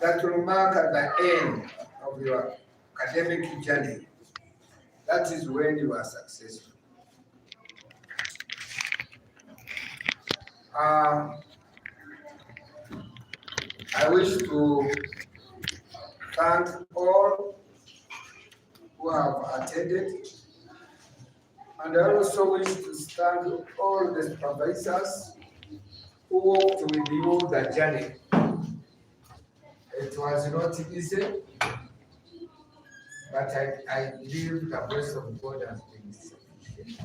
that will mark at the end of your academic journey. That is when you are successful. I wish to thank all who have attended, and I also wish to thank all the supervisors who walked with you the journey. It was not easy, but I believe the voice of God has been sufficient.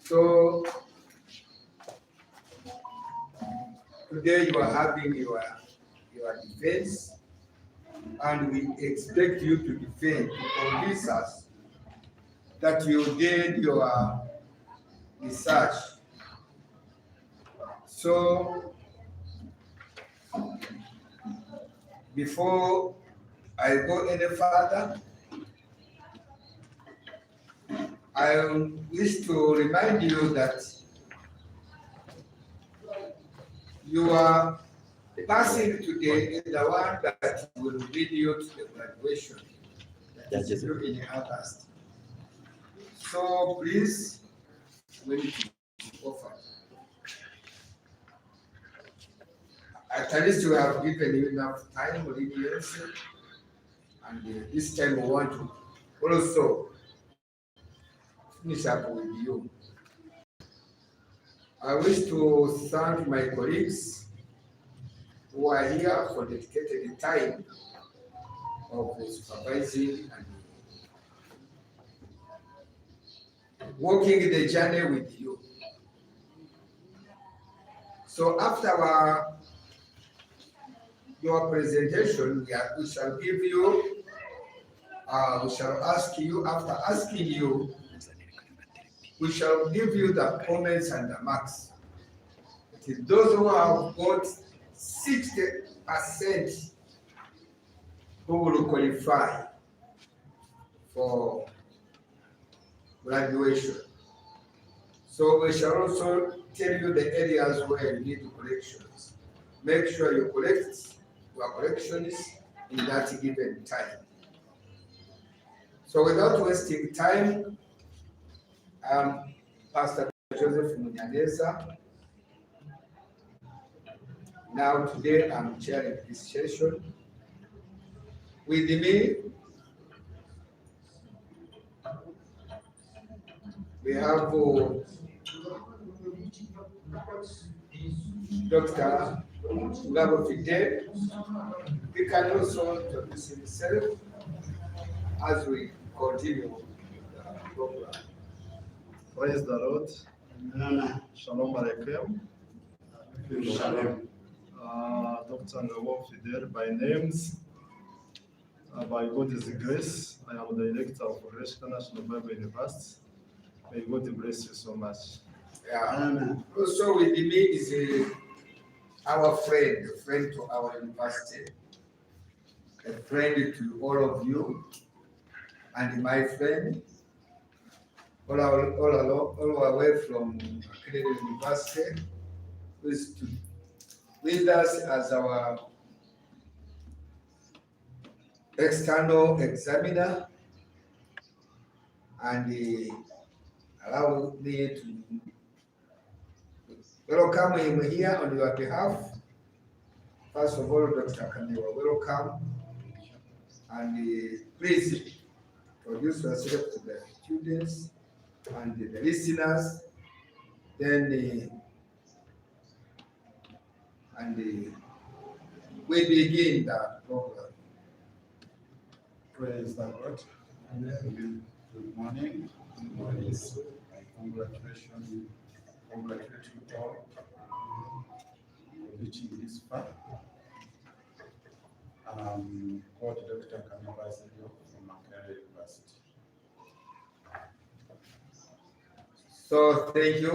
So today you are having your defense, and we expect you to defend, to convince us that you did your research. So before I go any further, I wish to remind you that your passing today is the one that will lead you to the graduation that is due in August. So please, we need to offer. At least you have given you enough time, leniency, and this time we want to also finish up with you. I wish to thank my colleagues who are here for dedicated time of supervising and walking the journey with you. So after your presentation, we shall give you, we shall ask you, after asking you, we shall give you the comments and the marks. It is those who have got 60% who will qualify for graduation. So we shall also tell you the areas where you need corrections. Make sure you correct your corrections in that given time. So without wasting time, Pastor Joseph Munyaneza. Now today I'm chairing this session. With me, we have Dr. Ngabo Fidel. He can also introduce himself as we continue the program. Praise the Lord. Shalom Aleichem. Shalom. Dr. Ngabo Fidel by names. By God's grace, I am the director of Reshka National Bible University. May God bless you so much. Yeah. Also with me is our friend, a friend to our university, a friend to all of you, and my friend, all the way from Kennedy University, who is with us as our external examiner, and allow me to welcome him here on your behalf. First of all, Dr. Kamiwa, welcome. And please introduce yourself to the students and the listeners. Then, we begin the program. Praise the Lord. Good morning. Good morning. Congratulations. Congratulate you all for reaching this far. Quote Dr. Kamiwa from Makerere University. So thank you,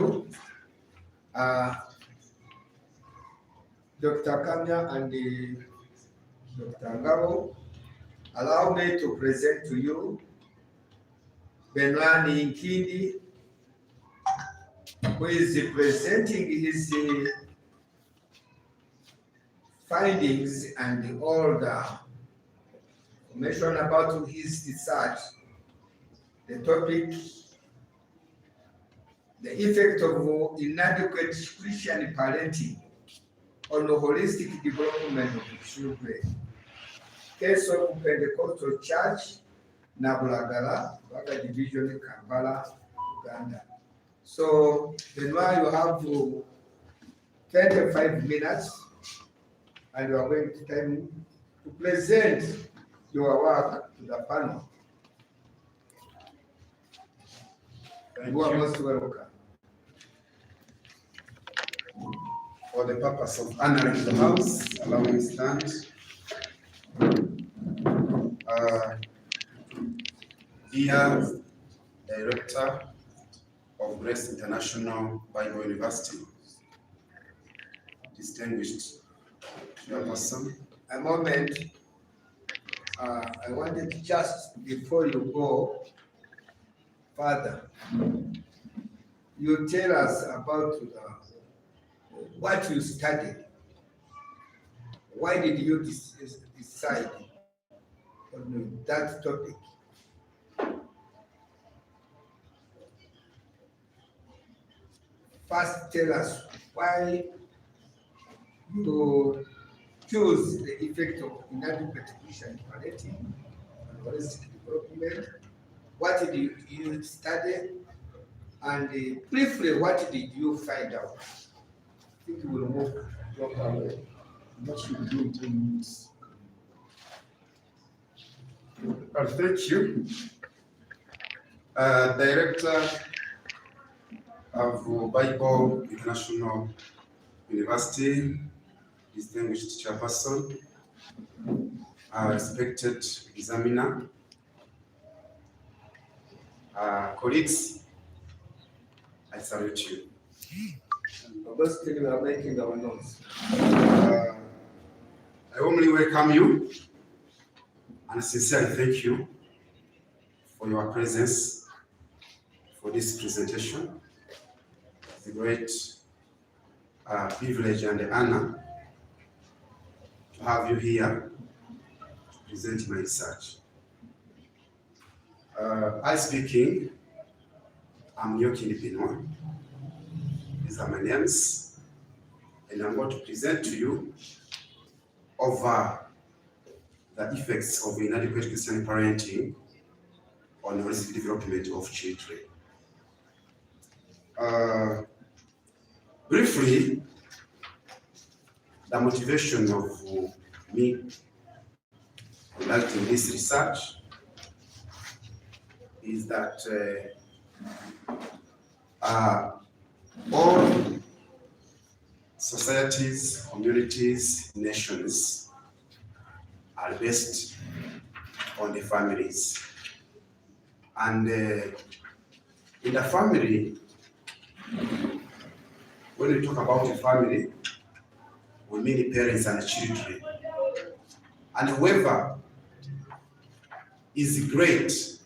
Dr. Kamya and Dr. Ngabo. Allow me to present to you Benoit Nkindi, who is presenting his findings and all the information about his research, the topic, the effect of inadequate Christian parenting on the holistic development of children. Case of Pentecostal Church, Nabulagala, Baga Division, Kampala, Uganda. So then now you have 25 minutes and you are going to time to present your work to the panel. You are most welcome. For the purpose of honoring the house, allow me to stand. Dear Director of Grace International Bible University, distinguished chairperson. A moment, I wanted just before you go further, you tell us about what you studied. Why did you decide on that topic? First, tell us why you choose the effect of inadequate Christian parenting on holistic development. What did you study? And briefly, what did you find out? I think we will move away. What should we do in 10 minutes? Well, thank you. Director of Bible International University, distinguished chairperson, respected examiner, colleagues, I salute you. August, we are making our notes. I warmly welcome you and sincerely thank you for your presence for this presentation. It's a great privilege and honor to have you here to present my research. I speaking, I'm Nyoki Nipinwa. These are my names, and I'm going to present to you over the effects of inadequate Christian parenting on the holistic development of children. Briefly, the motivation of me conducting this research is that all societies, communities, nations are based on the families. And in the family, when we talk about a family, we mean parents and children. And whoever is great,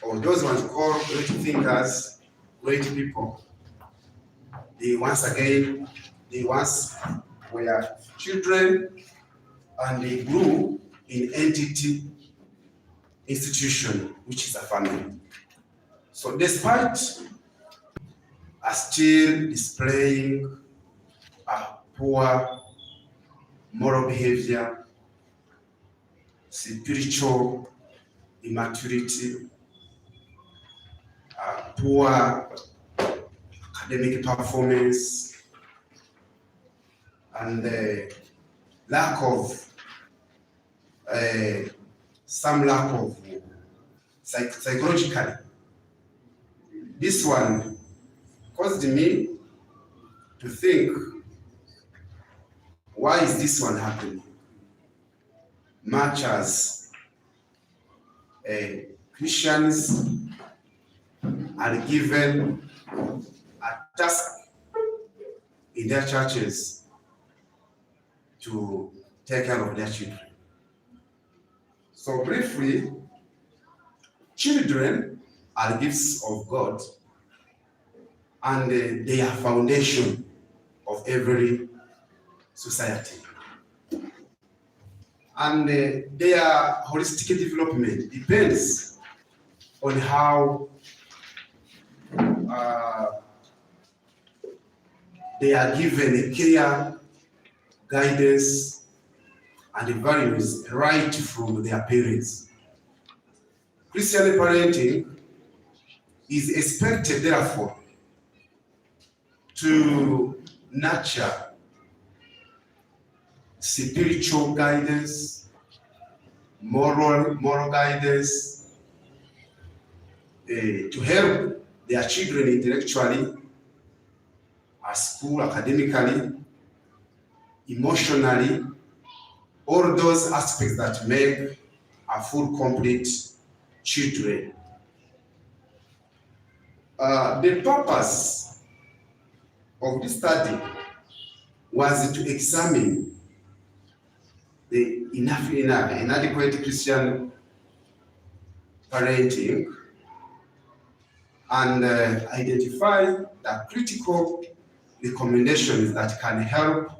or those ones called great thinkers, great people, they once were children and they grew in entity, institution, which is a family. So despite still displaying a poor moral behavior, spiritual immaturity, poor academic performance, and lack of some lack of psychologically. This one caused me to think, why is this one happening? Much as Christians are given a task in their churches to take care of their children. So briefly, children are gifts of God, and they are foundation of every society. And their holistic development depends on how they are given a clear guidance and values right from their parents. Christian parenting is expected, therefore, to nurture spiritual guidance, moral guidance, to help their children intellectually, at school, academically, emotionally, all those aspects that make a full, complete children. The purpose of this study was to examine the inadequate Christian parenting and identify the critical recommendations that can help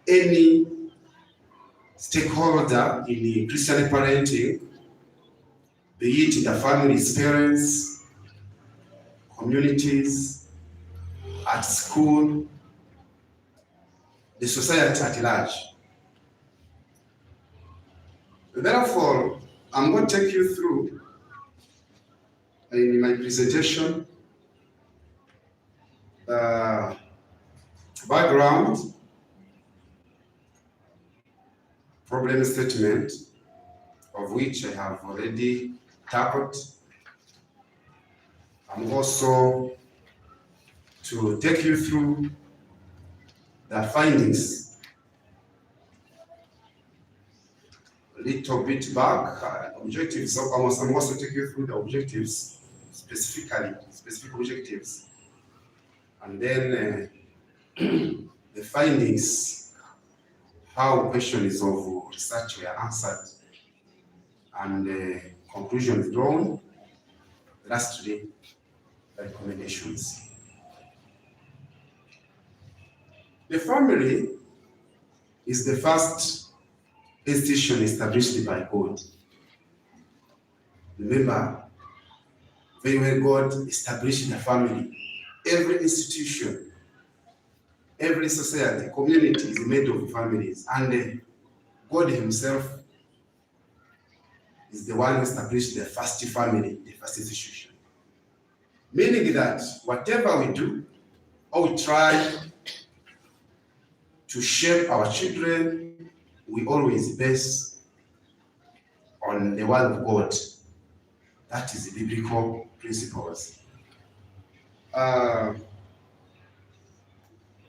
any stakeholder in the Christian parenting, be it the family's parents, communities, at school, the society at large. Therefore, I'm going to take you through in my presentation background, problem statement, of which I have already tackled. I'm also to take you through the findings a little bit back, objectives. So I'm also take you through the objectives, specific objectives, and then the findings, how questions of research were answered, and conclusions drawn. Lastly, the recommendations. The family is the first institution established by God. Remember, very well, God established the family. Every institution, every society, community is made of families, and God Himself is the one who established the first family, the first institution. Meaning that whatever we do, or we try to shape our children, we always base on the word of God. That is the biblical principles.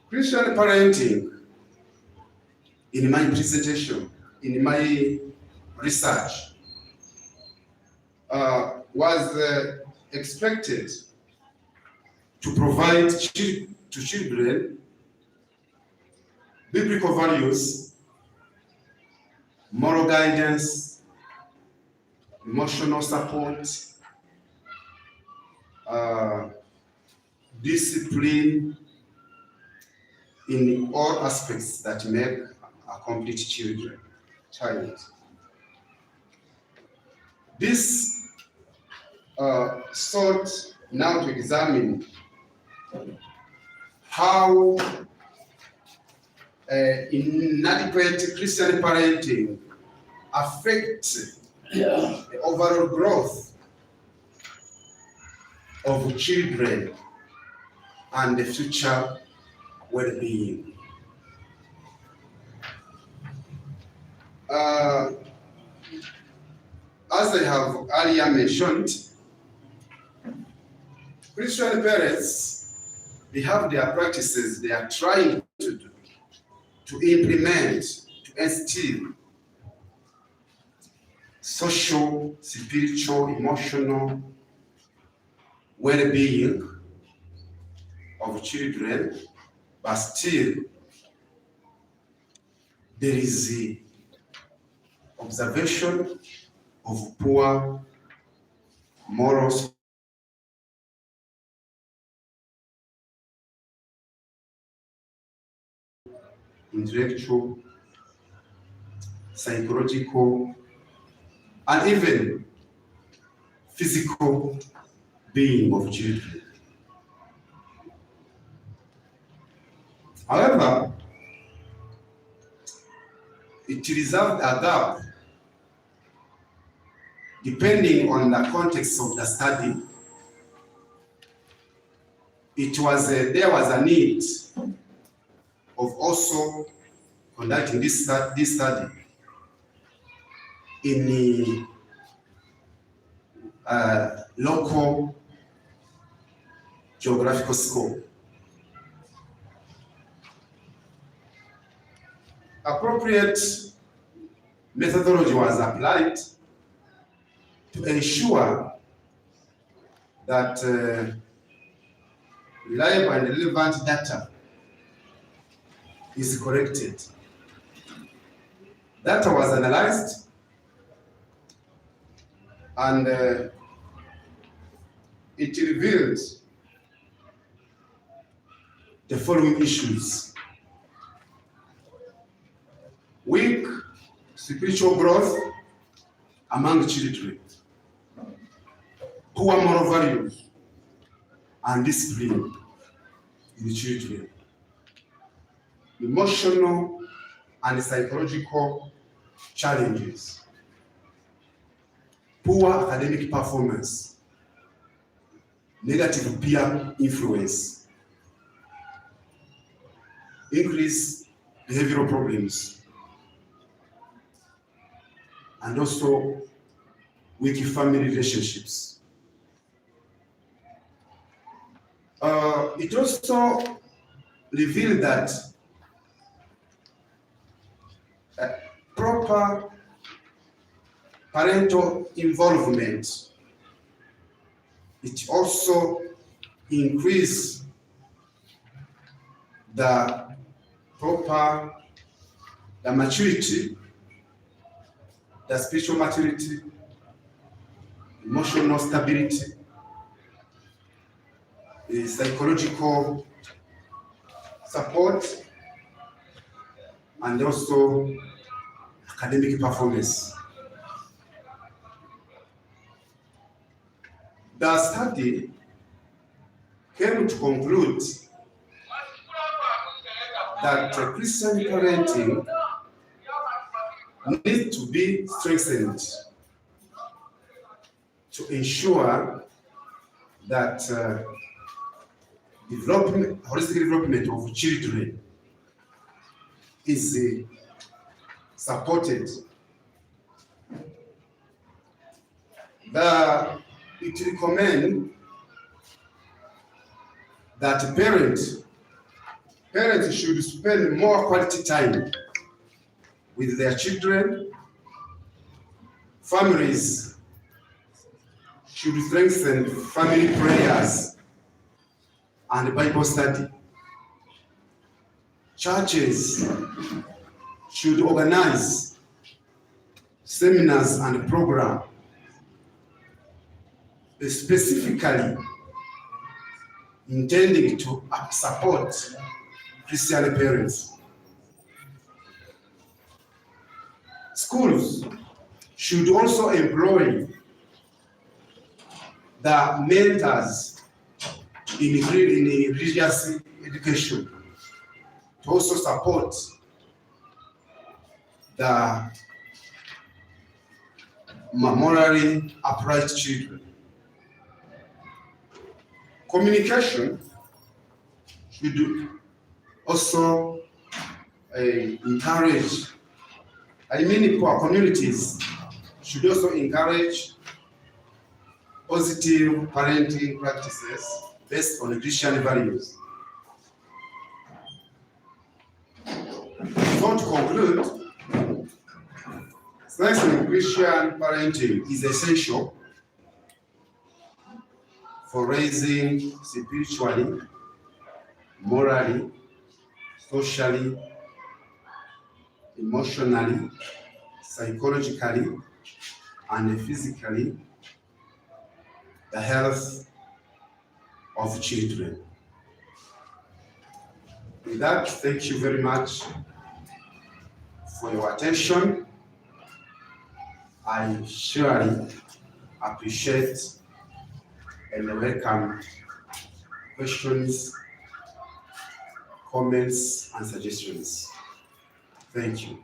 Christian parenting, in my presentation, in my research, was expected to provide to children biblical values, moral guidance, emotional support, discipline in all aspects that make a complete child. This sought now to examine how inadequate Christian parenting affects the overall growth of children and the future well-being. As I have earlier mentioned, Christian parents, they have their practices they are trying to do, to implement, to instill social, spiritual, emotional well-being of children, but still there is the observation of poor morals, intellectual psychological, and even physical being of children. However, it reserved a gap depending on the context of the study. There was a need of also conducting this study in the local geographical scope. Appropriate methodology was applied to ensure that reliable and relevant data is collected. Data was analyzed and it revealed the following issues: weak spiritual growth among children, poor moral values and discipline in the children, emotional and psychological challenges, poor academic performance, negative peer influence, increased behavioral problems, and also weak family relationships. It also revealed that proper parental involvement, it also increased the maturity, the spiritual maturity, emotional stability, the psychological support, and also academic performance. The study came to conclude that Christian parenting needs to be strengthened to ensure that holistic development of children is supported. It recommends that parents should spend more quality time with their children. Families should strengthen family prayers and Bible study. Churches should organize seminars and programs specifically intending to support Christian parents. Schools should also employ the mentors in religious education to also support the morally upright children. Communication should also encourage, poor communities should also encourage positive parenting practices based on Christian values. So to conclude, strengthening Christian parenting is essential for raising spiritually, morally, socially, emotionally, psychologically, and physically the health of children. With that, thank you very much for your attention. I surely appreciate and welcome questions, comments, and suggestions. Thank you.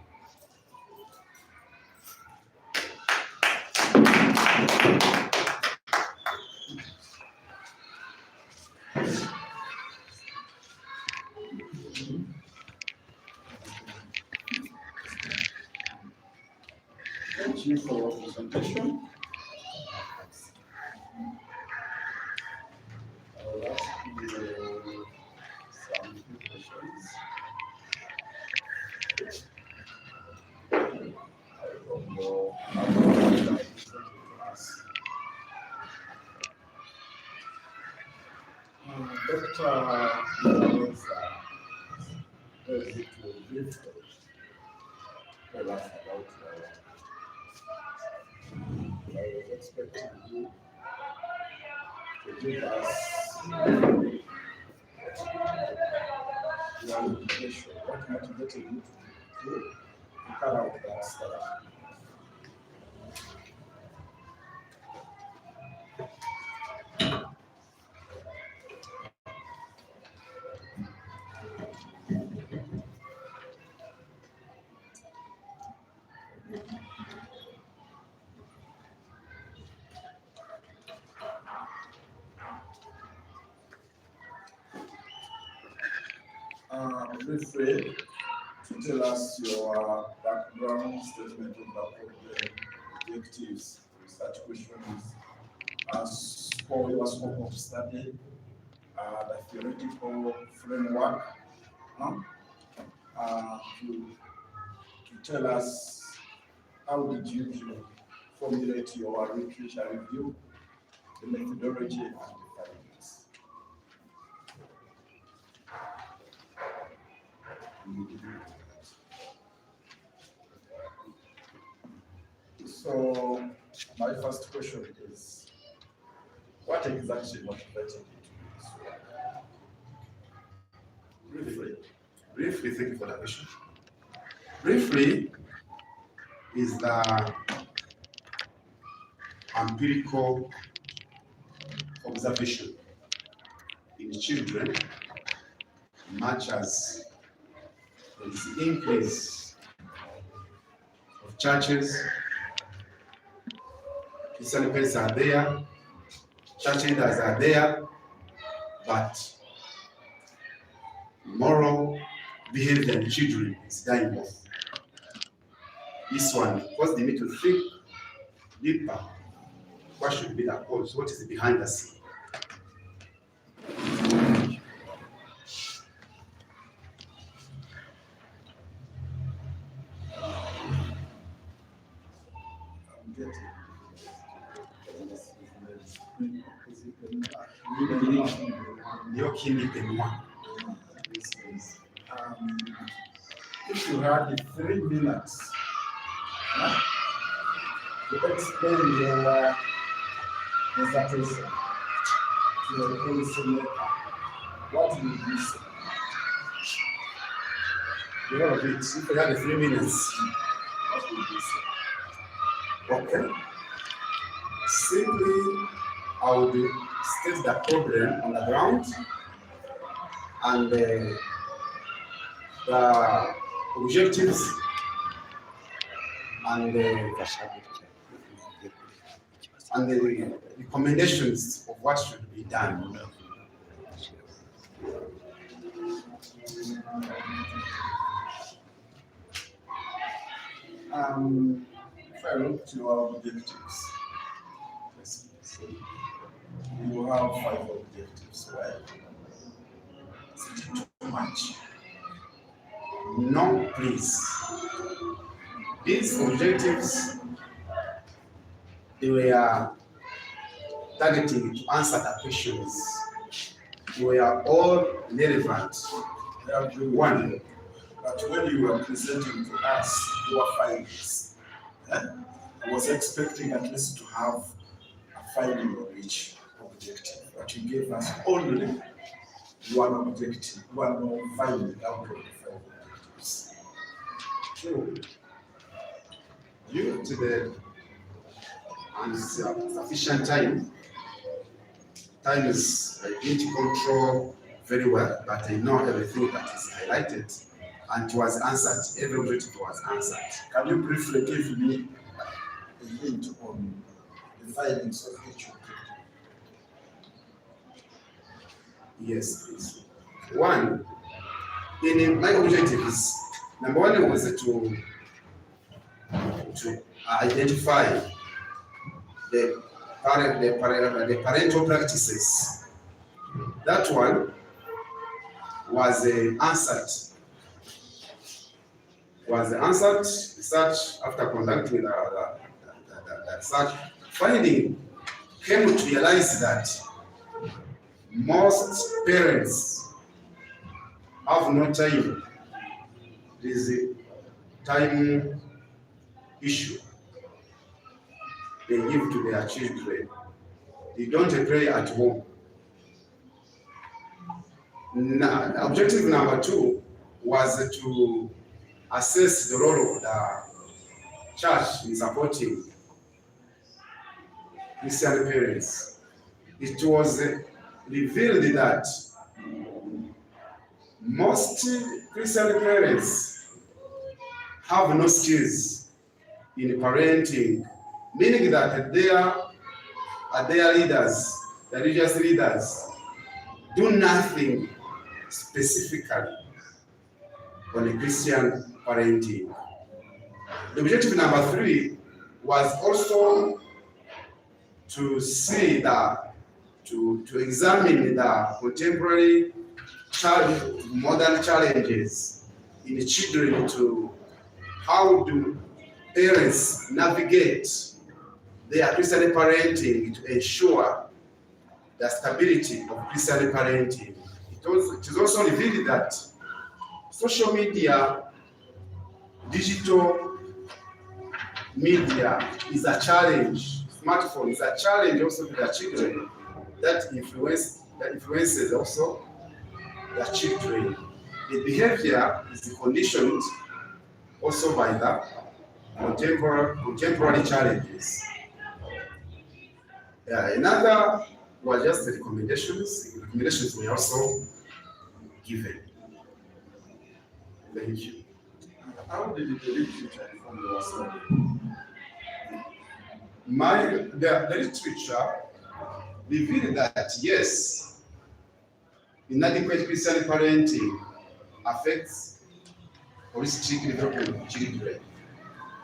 Thank you for your presentation. I will ask you some few questions. I don't know how to us. Dr. Alexa, does it will briefly tell us about I was expecting you to give us your motivation. What motivated you to carry out that study? Feel free to tell us your background statement about the objectives, research questions, as for your scope of study, the theoretical framework, to tell us how did you formulate your literature review, the methodology, and the findings. So, my first question is, what exactly motivated you to do this work? Briefly, thank you for that question. Briefly is the empirical observation in children, much as there is increase of churches. Christian parents are there, church leaders are there, but moral behavior in children is dying off. This one caused me to think deeper. What should be the cause? What is behind the scene? If you had 3 minutes to explain your dissertation to your policymaker, what would you say? You know, if you had 3 minutes, What would you say? okay. Simply, I would state the problem on the ground and the objectives and the recommendations of what should be done. If I look to your objectives, you have 5 objectives, right? Is it too much? No, please. These objectives, they were targeting to answer the questions. They were all relevant. One. But when you were presenting to us your findings, I was expecting at least to have a finding of each objective, but you gave us only one objective, one finding out of the 5 objectives. True. Due to the and sufficient time. Time is, I didn't control very well, but I know everything that is highlighted and it was answered. Every objective was answered. Can you briefly give me a hint on the findings of each objective? Yes, please. One, in my objectives, number one was to identify the parental practices. That one was answered. Research after conducting the research, finding came to realize that most parents have no time. There is a time issue they give to their children. They don't pray at home. Now, objective number two was to assess the role of the church in supporting Christian parents. It was revealed that most Christian parents have no skills in parenting, meaning that their leaders, the religious leaders, do nothing specifically on a Christian parenting. The objective number three was also to see that, to examine the contemporary modern challenges in children, to how do parents navigate their Christian parenting to ensure the stability of Christian parenting. It is also revealed that social media, digital media is a challenge. Smartphone is a challenge also to the children that influences also the children. The behavior is conditioned also by the contemporary challenges. Another was just the recommendations. The recommendations were also given. Thank you. How did the literature inform yourself? The literature revealed that yes, inadequate Christian parenting affects holistic development of children.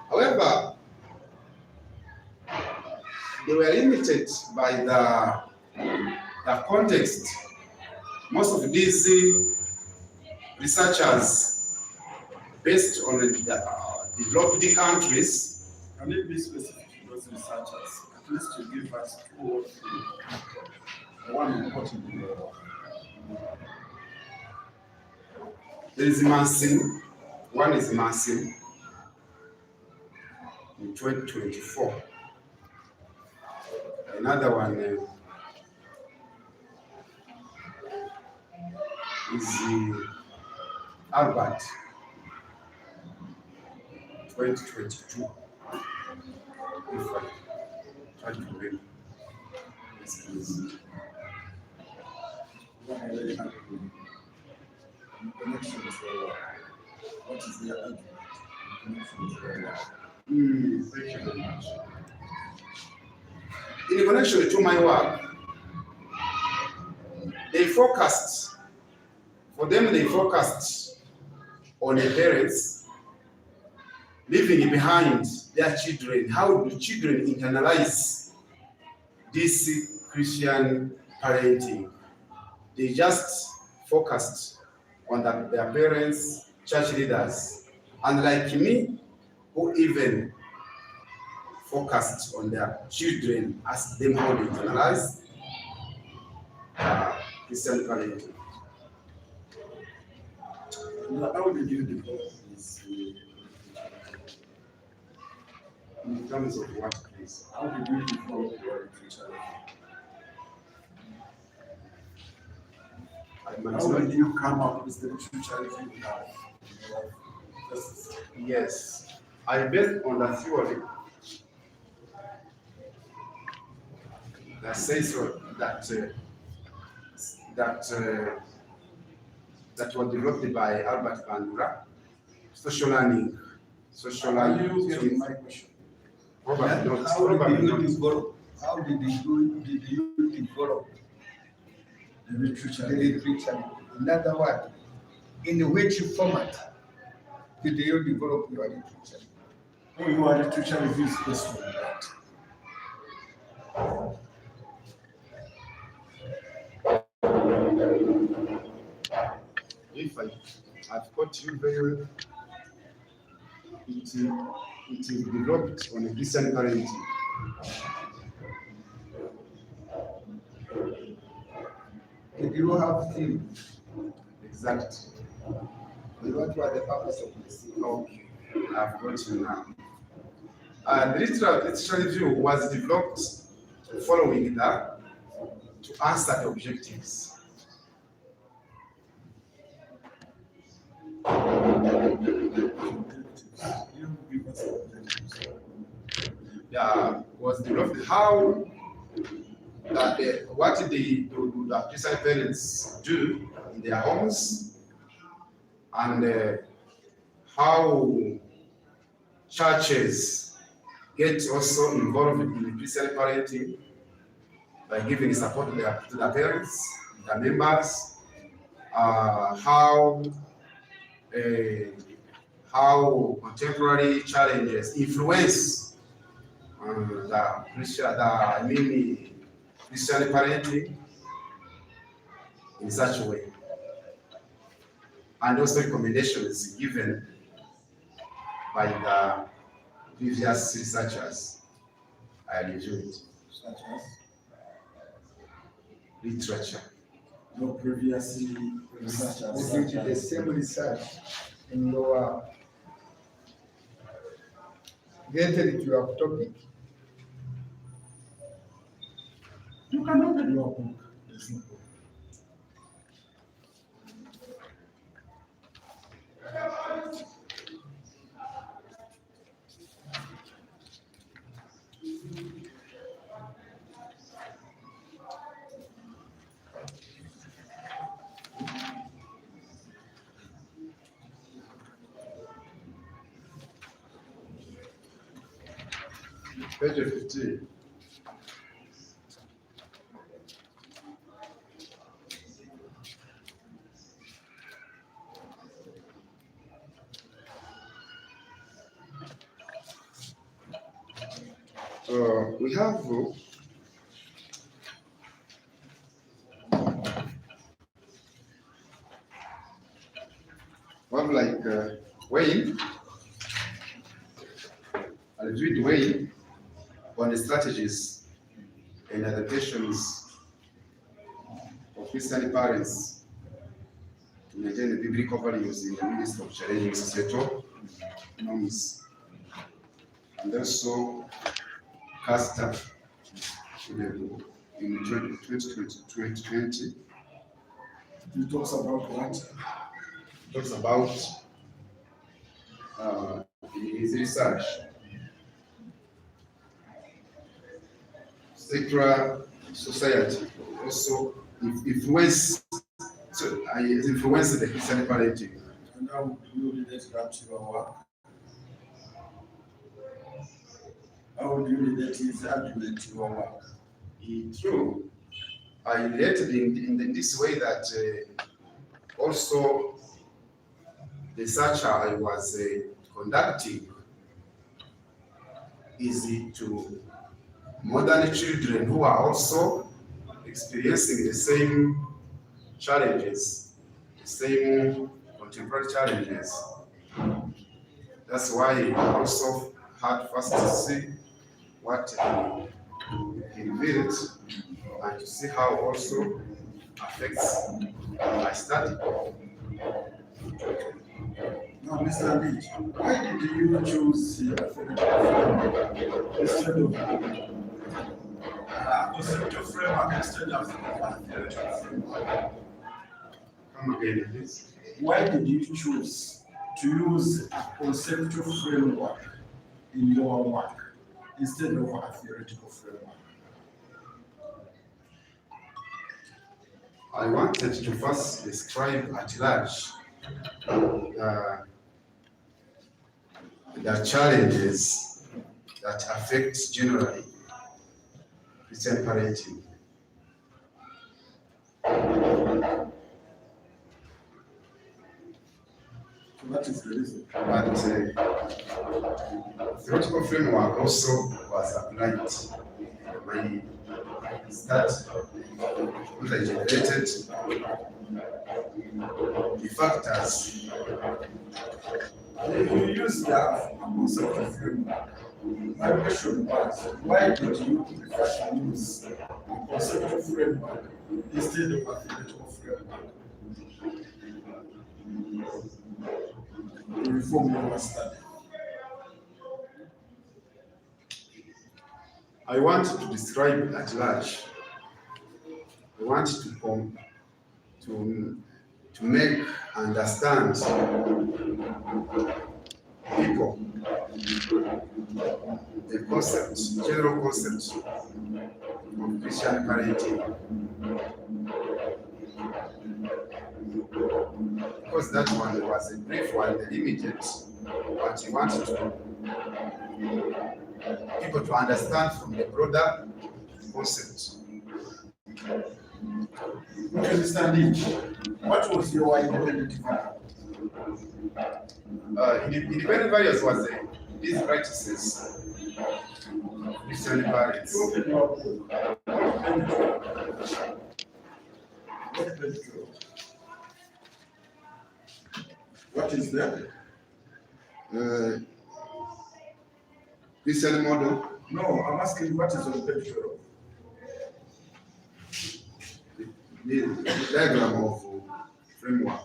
However, they were limited by the context. Most of these researchers, based on the developed countries. Can you be specific to those researchers? At least to give us two or three. One important. There is Manson. One is Manson in 2024. Another one is Albert 2022. If I try to read this, please. What is their argument? Thank you very much. In connection to my work, they focused on the parents leaving behind their children. How do children internalize this Christian parenting? They just focused on their parents, church leaders, and like me, who even focused on their children, asked them how to internalize Christian parenting. How did you develop this? In terms of what, please? How did you develop your literature? How did you come up with the literature you have? Yes, I based on the theory that says that was developed by Albert Bandura. Social learning. Social Are learning. you getting my question? Probably not. How Probably did you not. develop? How did you develop The literature. the literature? In other words, in which format did you develop your literature? Oh, you are literature review based on that. If I've got you very well, it is developed on a Christian parenting. Did you have themes? Exactly. What were the purpose of the theme? Okay, I've got you now. The literature review was developed following that to answer the objectives. You give us objectives. Was developed how what the Christian parents do in their homes, and how churches get also involved in Christian parenting by giving support to their parents, their members, how contemporary challenges influence Christian parenting in such a way, and also recommendations given by the previous researchers I reviewed. Such as Literature. no previously researchers. You did the same research in your related to your topic. You can open your book. There's no problem. Page 15. We have Wayne. I reviewed Wayne on the strategies and adaptations of Christian parents to maintain the biblical values in the midst of challenging societal norms, and also Castor in 2020 He talks about what? talks about in his research secular society also influenced the Christian parenting. And how do you relate that to your work? How do you relate his argument to your work? True. I related in this way that also the research I was conducting is to modern children who are also experiencing the same challenges, the same contemporary challenges. That's why I also had first to see what he revealed and to see how also affects my study. Now, Mr. Beach, why did you choose instead of conceptual framework instead of theoretical framework? Come again, please. Why did you choose to use a conceptual framework in your work instead of a theoretical framework? I wanted to first describe at large the challenges that affect generally Christian parenting. What is the reason? But theoretical framework also was applied. My start was generated the factors. You use the concept of framework. My question was, why did you prefer to use a conceptual framework instead of a theoretical framework to reform your study? I want to describe at large. I want to make understand people the concept, general concept of Christian parenting. Because that one was a brief one, limited, but you wanted people to understand from the broader concept. Not understanding, what was your independent value? Independent values was these practices, Christian parents. Open your book. What is that? Christian model. No, I'm asking what is on page 12? The diagram of framework.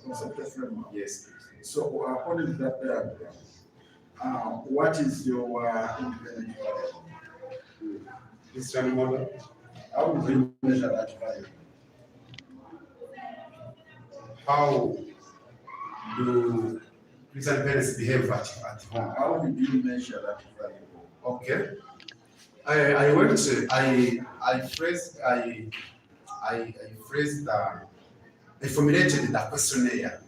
Conceptual framework. Yes. So according to that diagram, what is your independent value? Christian model. How will you measure that value? How do Christian parents behave at home? How did you measure that value? Okay. I formulated the questionnaire.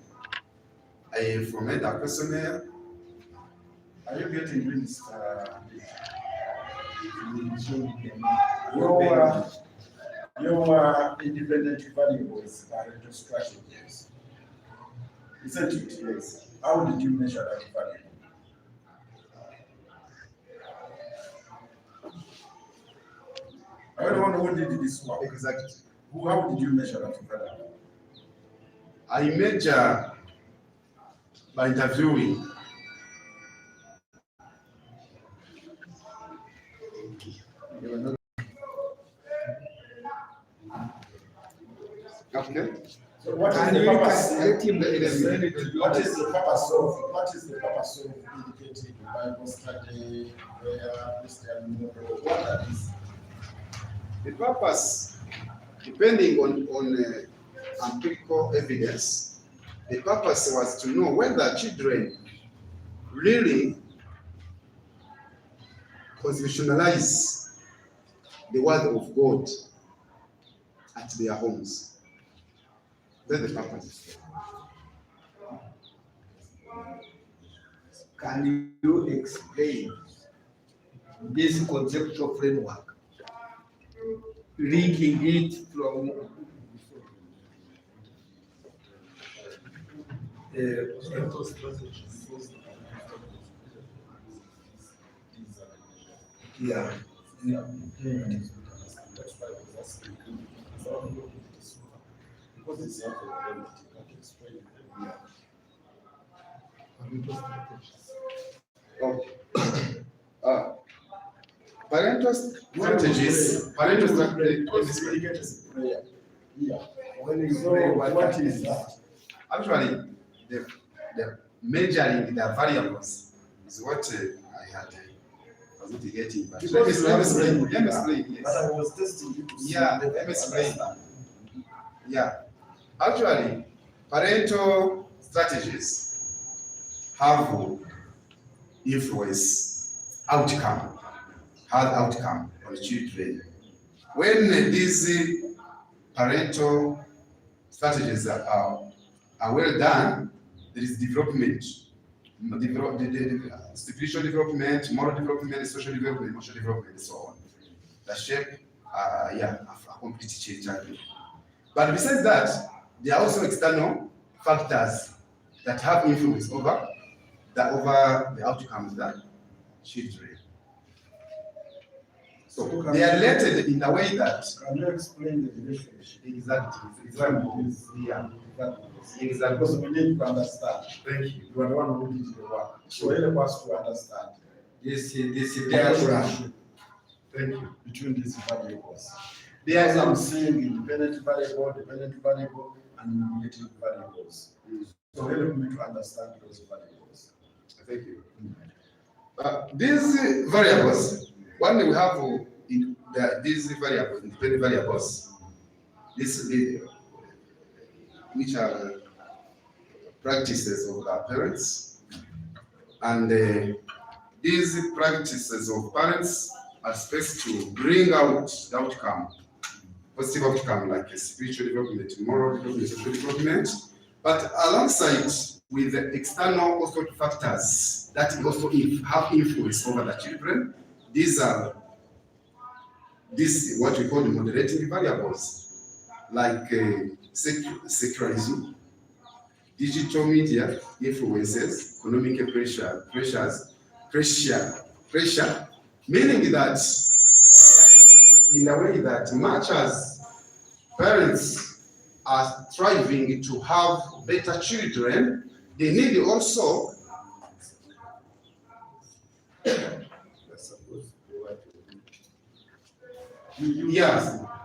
I formulated the questionnaire. Are you getting this? Your independent value was parental strategies. Isn't it? Yes. How did you measure that value? I don't know who did this work. Exactly. How did you measure that value? I measure by interviewing. Okay. So what is the purpose of indicating Bible study, prayer, Christian model? What that is? The purpose, depending on empirical evidence, the purpose was to know whether children really constitutionalize the word of God at their homes. That's the purpose. Can you explain this conceptual framework, linking it from yeah. Parental strategies. Parental strategies. Yeah. When you So pray, what is that? Actually, the measuring the variables is what I had. I was not getting, but let me explain. Yes. But I was testing you to see. Yeah, let me explain. Yeah. Actually, parental strategies have influence outcome, on children. When these parental strategies are well done, there is development. Spiritual development, moral development, social development, emotional development, and so on. The shape, a complete change. But besides that, there are also external factors that have influence over the outcomes that children. So they are related in the way that. Can you explain the relationship? Exactly. Yeah. Exactly. Because we need to understand. Thank you. You are the one who did the work. So help us to understand This the diagram. relationship Thank you. between these variables. There Because are I'm seeing independent variable, dependent variable, and negative variables. So help me to understand those variables. Thank you. These variables, one we have in these variables, independent variables, which are practices of our parents, and these practices of parents are supposed to bring out the outcome, positive outcome, like a spiritual development, moral development, social development, but alongside with the external also factors that also have influence over the children. These are what we call the moderating variables, like secularism, digital media influences, economic pressure, meaning that in a way that much as parents are striving to have better children, they need also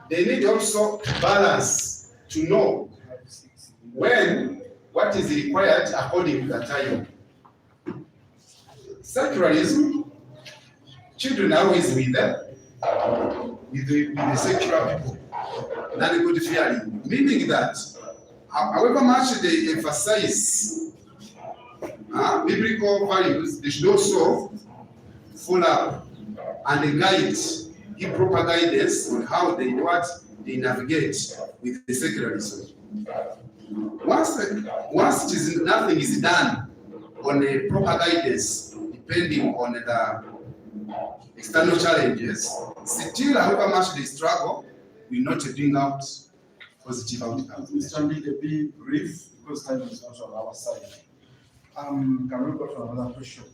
they need also balance to know what is required according to the time. Secularism, children are always with the secular people, non-good fearing, meaning that however much they emphasize biblical values, they should also follow and guide, give proper guidance on how they navigate with the secularism. Once nothing is done on a proper guidance, depending on the external challenges, still, however much they struggle, will not bring out positive outcomes. Mr. Mbide, be brief because time is not on our side. Can we go to another question?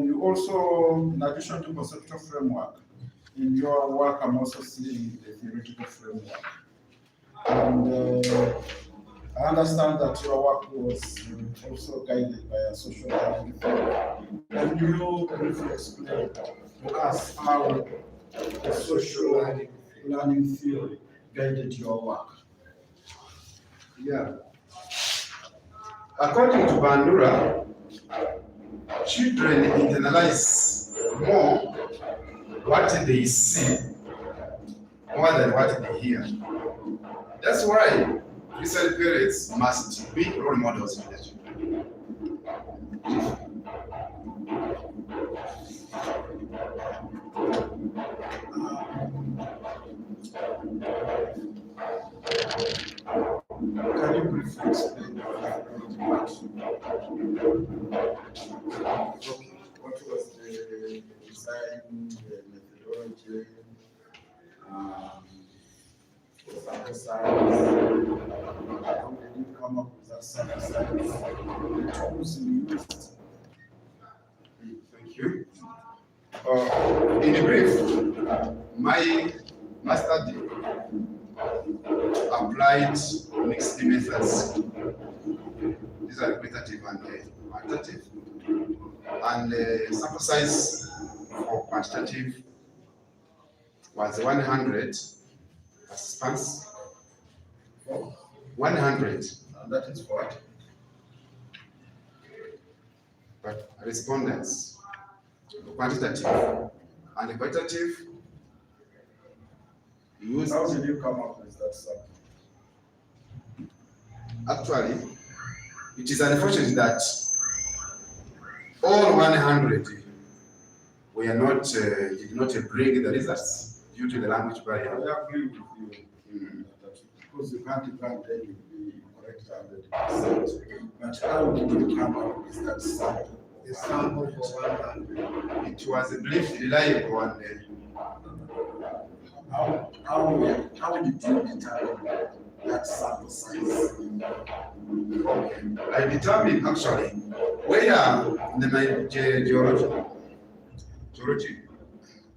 You also, in addition to conceptual framework, in your work, I'm also seeing the theoretical framework. And I understand that your work was also guided by a social learning theory. Can you briefly explain to us how the social learning theory guided your work? Yeah. According to Bandura, children internalize more what they see more than what they hear. That's why Christian parents must be role models in the children. Can you briefly explain what was the design, the methodology, sample size? How did you come up with that sample size? The tools you used? Thank you. In brief, my master applied mixed methods. These are quantitative and quantitative. And the sample size for quantitative was 100 participants. 100. And that is what? But respondents, quantitative and qualitative. How did you come up with that sample? Actually, it is unfortunate that all 100 did not bring the results due to the language barrier. I agree with you. because you can't grant any be correct 100%. But how did you come up with that sample? The sample for 100. It was a belief reliable one day. How did you determine that sample size? I determined actually where in my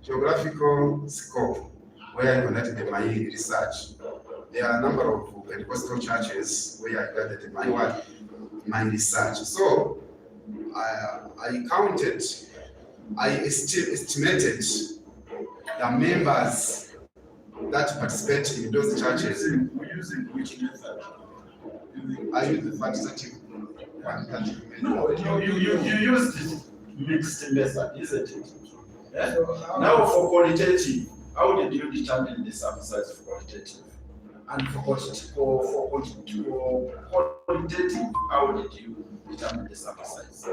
geographical scope where I conducted my research. There are a number of Pentecostal churches where I conducted my research. So I counted, I estimated the members that participate in those churches. Using which method? I use the quantitative method. No, you used mixed method, isn't it? Yeah? So Now for qualitative, how did you determine the sample size for qualitative? And for qualitative, how did you determine the sample size?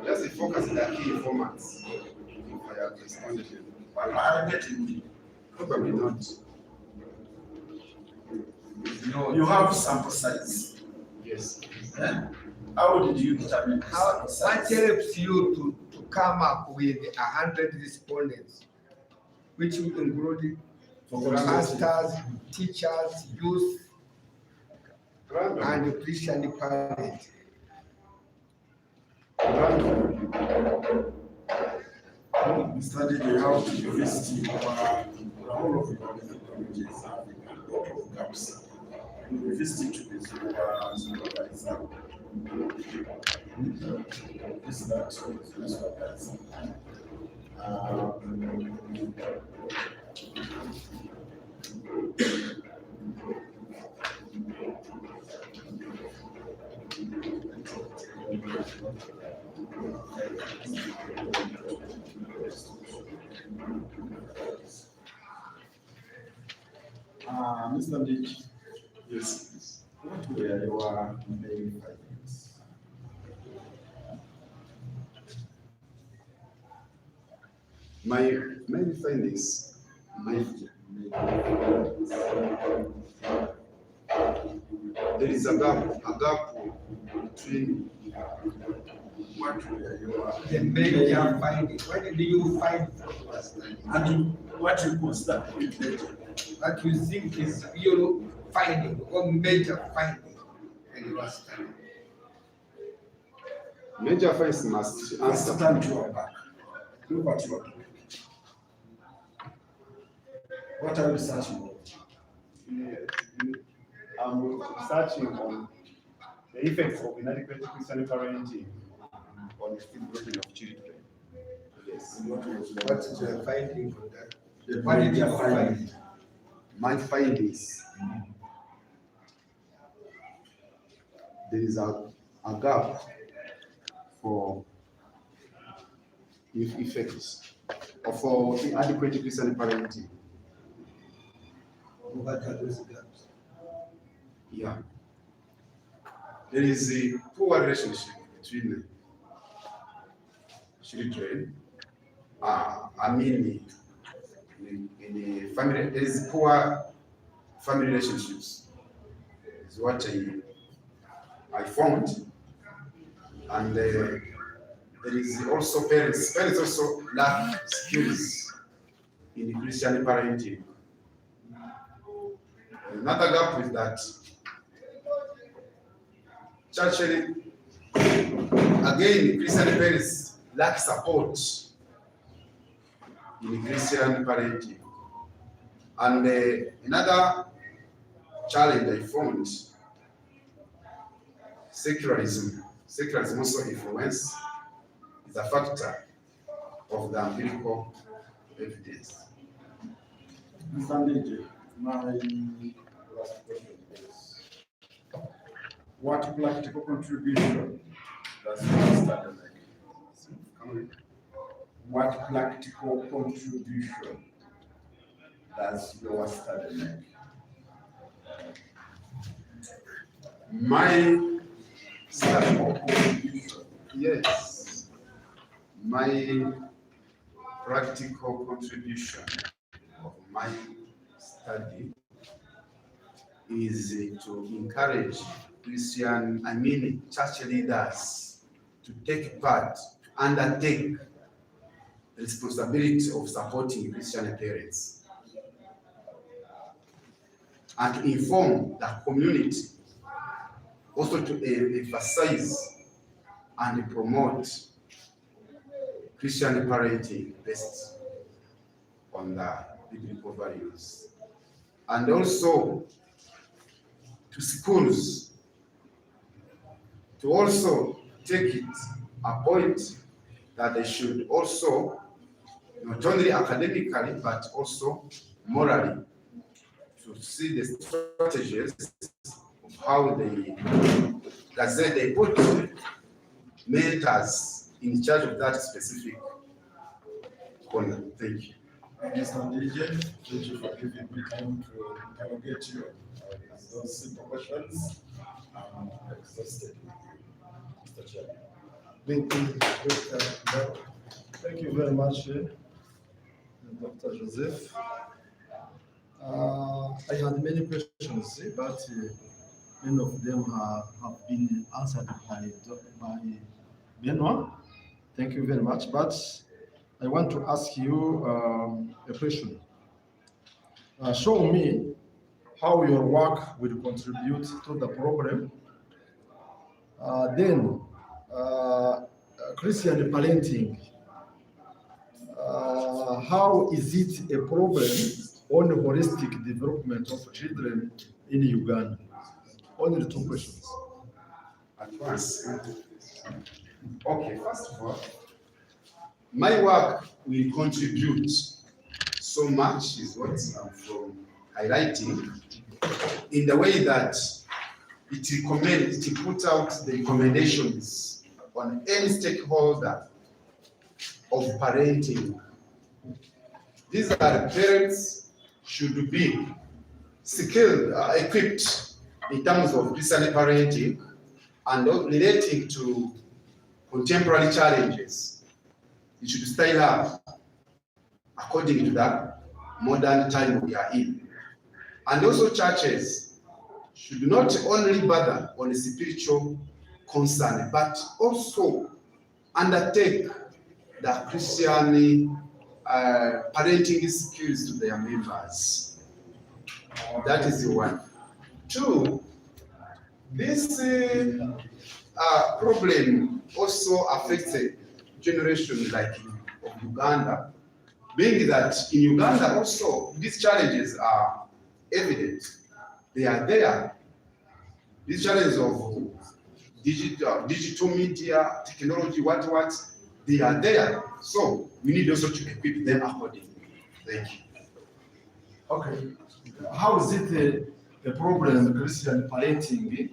Just focus on the key formats. If I have responded to you. I'm getting you. Probably not. no, You have sample size. Yes. Yeah? How did you determine the how, sample what size? helps you to come up with 100 respondents, which will include pastors, teachers, youth, Random. and Christian parents? Study the how to visit the whole of the communities having a lot of gaps. You visit to be supervisor. This is that supervisor. Mr. Ndich, Yes. what were your main findings? My main findings, there is a gap between What were your The major finding. What did you find and what you consider related? that you think is your finding or major finding in your study? major findings must Let's answer. turn to your back. Look at your back. What are you searching for? I'm researching on the effects of inadequate Christian parenting on the development of children. Yes. What was What is your finding on that? the What did you major find? finding? My findings, there is a gap for effects or for inadequate Christian parenting. What are those gaps? Yeah. There is a poor relationship between children. In the family, there is poor family relationships. Is what I found, and there is also parents. Parents also lack skills in Christian parenting. Another gap is that church, again, Christian parents lack support in Christian parenting. And another challenge I found, secularism. Secularism also influence is a factor of the empirical evidence. Mr. Ndich, my last question is, what practical contribution does your study make? What practical contribution does your study make? My Practical contribution. yes, my practical contribution of my study is to encourage church leaders to take part, undertake the responsibility of supporting Christian parents, and to inform the community, also to emphasize and promote Christian parenting based on the biblical values, and also to schools to also take it a point that they should also, not only academically, but also morally, to see the strategies of how they put mentors in charge of that specific corner. Thank you. Mr. DJ, thank you for giving me time to interrogate you those simple questions. I'm exhausted. Mr. Chairman. Thank you, Dr. Thank you very much, Dr. Joseph. I had many questions, but many of them have been answered by Benoit. Thank you very much. But I want to ask you a question. Show me how your work will contribute to the problem. Then, Christian parenting. How is it a problem on the holistic development of children in Uganda? Only 2 questions. At once. Okay, first of all, my work will contribute so much, is what I'm from highlighting, in the way that it puts out the recommendations on any stakeholder of parenting. These are parents should be skilled, equipped in terms of Christian parenting and relating to contemporary challenges. It should style up according to the modern time we are in. And also churches should not only bother on the spiritual concern, but also undertake the Christian parenting skills to their members. That is the one. 2, this problem also affects a generation like of Uganda, being that in Uganda also these challenges are evident. They are there. These challenges of digital media, technology, what, they are there. So we need also to equip them accordingly. Thank you. Okay. How is it a problem, Christian parenting,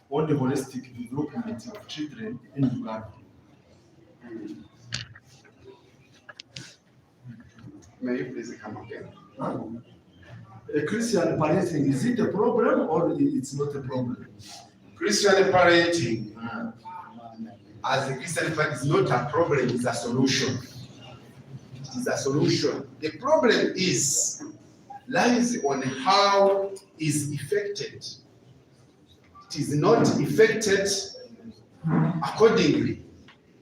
on the holistic development of children in Uganda? May you please come again? A Christian parenting, is it a problem or it's not a problem? Christian parenting, as a Christian parenting, is not a problem, it's a solution. It is a solution. The problem lies on how is affected. It is not affected accordingly.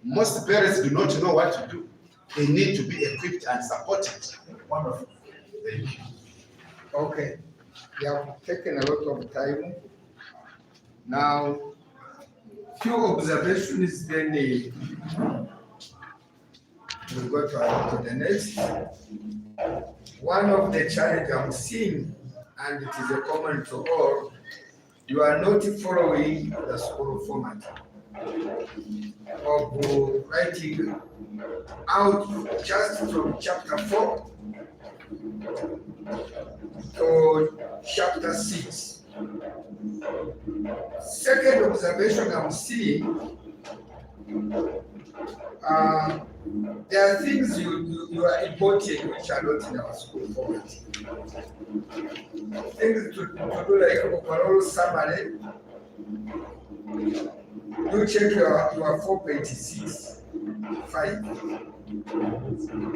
Most parents do not know what to do. They need to be equipped and supported. Wonderful. Thank you. Okay, we have taken a lot of time. Now, few observations, then we'll go to the next. One of the challenges I'm seeing, and it is a common to all, you are not following the school format of writing out just from chapter 4 to chapter 6. Second observation I'm seeing, there are things you are importing which are not in our school format. Things to do like overall summary. You check your 4 pages 5.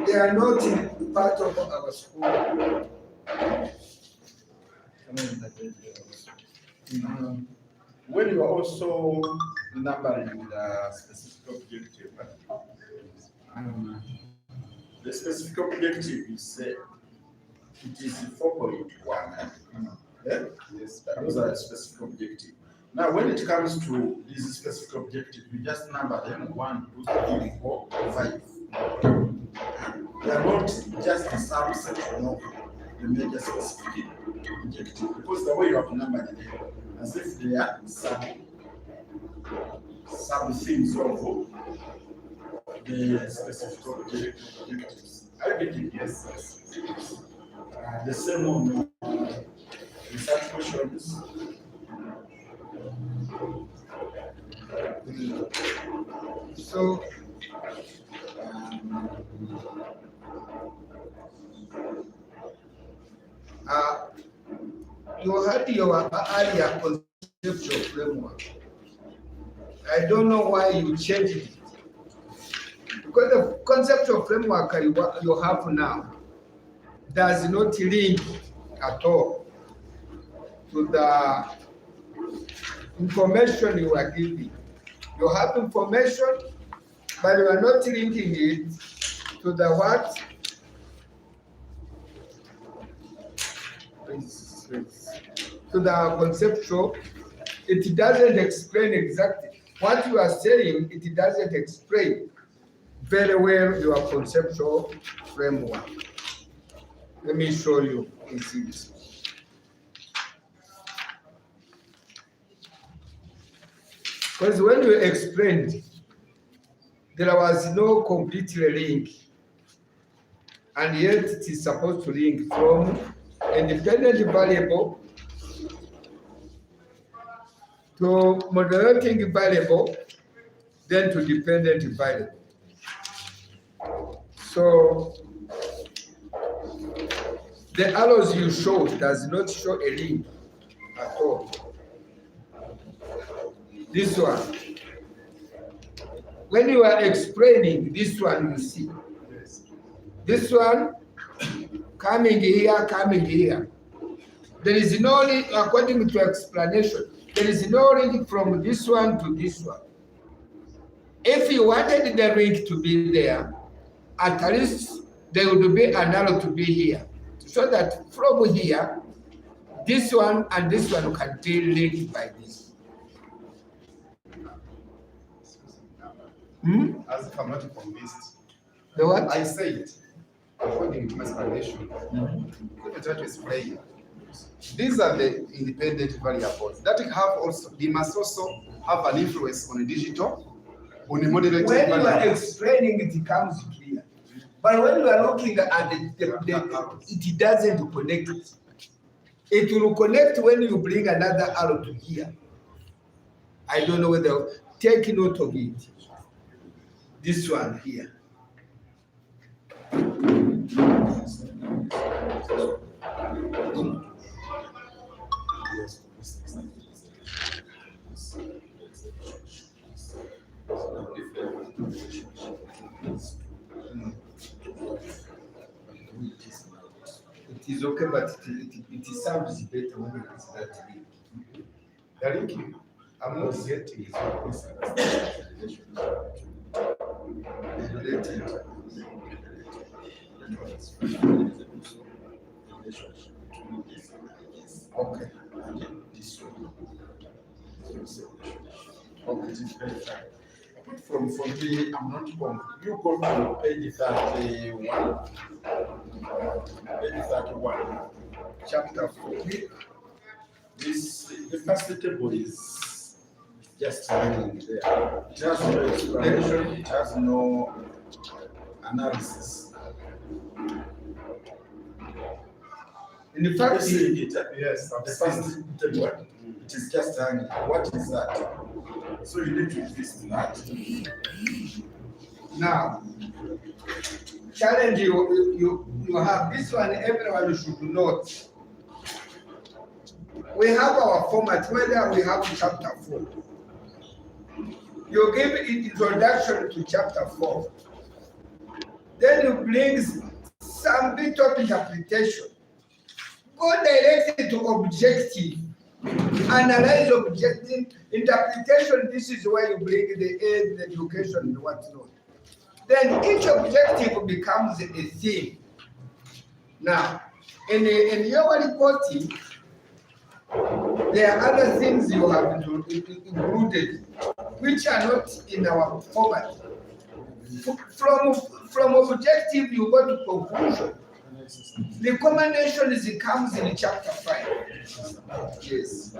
They are not in part of our school. When you are also numbering the specific objective, the specific objective is it is 4.1. Yeah? Yes, that was a specific objective. Now, when it comes to this specific objective, we just number them 1, 2, 3, 4, 5. They are not just a subset of the major specific objective, because the way you have numbered them, as if they are sub-themes of the specific objectives. I believe yes. The same on research questions. So, you had your earlier conceptual framework. I don't know why you changed it. Because the conceptual framework you have now does not link at all to the information you are giving. You have information, but you are not linking it to the what? To the conceptual. It doesn't explain exactly what you are saying. It doesn't explain very well your conceptual framework. Let me show you it. Because when you explained, there was no complete link, and yet it is supposed to link from independent variable to moderating variable, then to dependent variable. So the arrows you show does not show a link at all. This one, when you are explaining this one, you see this one coming here. There is no link, according to explanation, there is no link from this one to this one. If you wanted the link to be there, at least there would be an arrow to be here, so that from here, this one and this one can be linked by this. As if I'm not convinced. The what? I say it according to my explanation. Let me try to explain. These are the independent variables that have also, they must also have an influence on the digital, on the moderated When you are variables. explaining, it comes clear. But when you are looking at it doesn't connect. It will connect when you bring another arrow to here. I don't know whether, take note of it. This one here. It is okay, but it sounds better when it is that link. The linking, I'm not getting it. Okay. Okay, it is very fine. Apart from me, I'm not wrong. You go to page 31. Page 31. Chapter 4. The first table is just hanging there. It has no explanation, it has no analysis. In fact, Yes, the first table, it is just hanging. What is that? So you need to list that. now, challenge you have this one, everyone should note. We have our format, whether we have chapter 4. You give introduction to chapter 4. Then you bring some bit of interpretation. Go directly to objective Analyze objective, interpretation, this is where you bring the age, the education, and whatnot. Then each objective becomes a theme. Now, in your reporting, there are other things you have included, which are not in our format. From objective, you go to conclusion. Recommendations comes in chapter 5. Yes.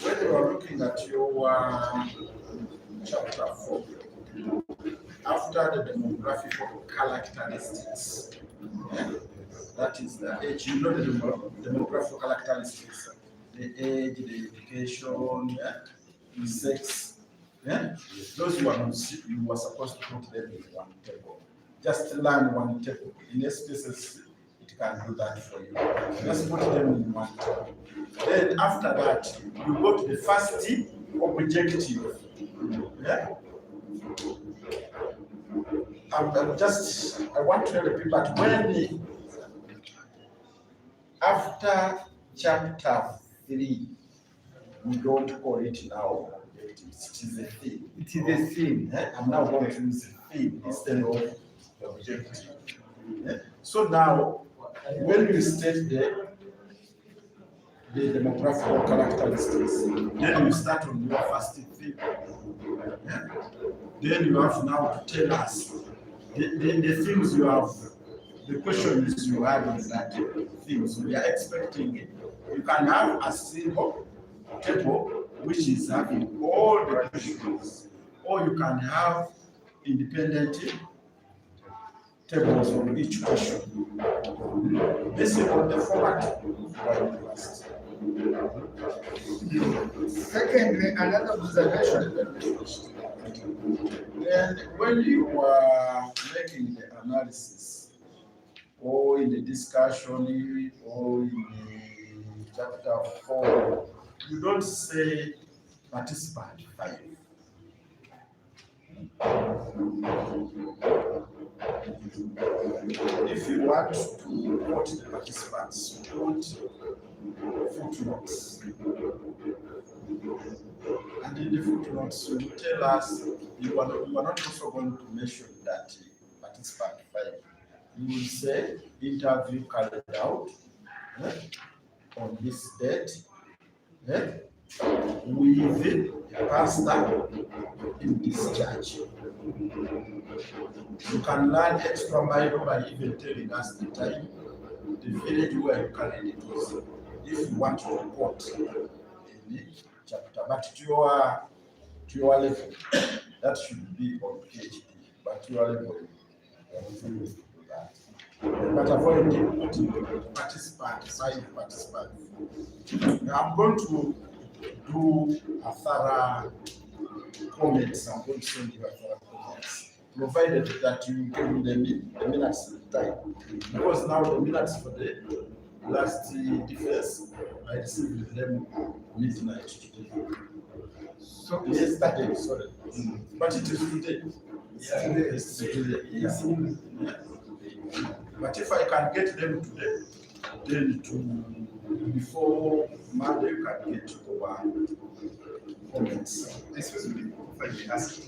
When you are looking at your chapter 4, after the demographical characteristics, that is the age, you know the demographical characteristics, the age, the education, the sex, those ones you were supposed to put them in one table. Just learn one table. In SPSS, it can do that for you. Just put them in one table. Then after that, you go to the first objective. Yeah? I want to repeat that when after chapter 3, we don't call it now objectives, it is a theme. It is a theme. I'm now going to use a theme instead of objective. So now, when you state the demographical characteristics, then you start on your first theme. Then you have now to tell us the things you have, the questions you have in that things we are expecting. You can have a single table which is having all the questions, or you can have independent tables on each question. Based on the format you asked. Secondly, another observation. Then when you are making the analysis, or in the discussion, or in the chapter 4, you don't say participant 5. If you want to quote the participants, quote footnotes. And in the footnotes, you tell us you are not also going to mention that participant 5. You will say interview carried out on this date with a pastor in this church. You can learn extra mile by even telling us the time, the village where you carried it was, if you want to report in chapter. But to your level, that should be on PhD. But to your level, you do that. But avoiding putting participant, side participant. I'm going to do a thorough comments. I'm going to send you a thorough comments, provided that you give me the minutes time. Because now the minutes for the last defense, I received them midnight today. So yesterday, sorry. But it is today. It's today. Yes. Yeah. But if I can get them today, then before Monday you can get over comments. Excuse me, if I may ask.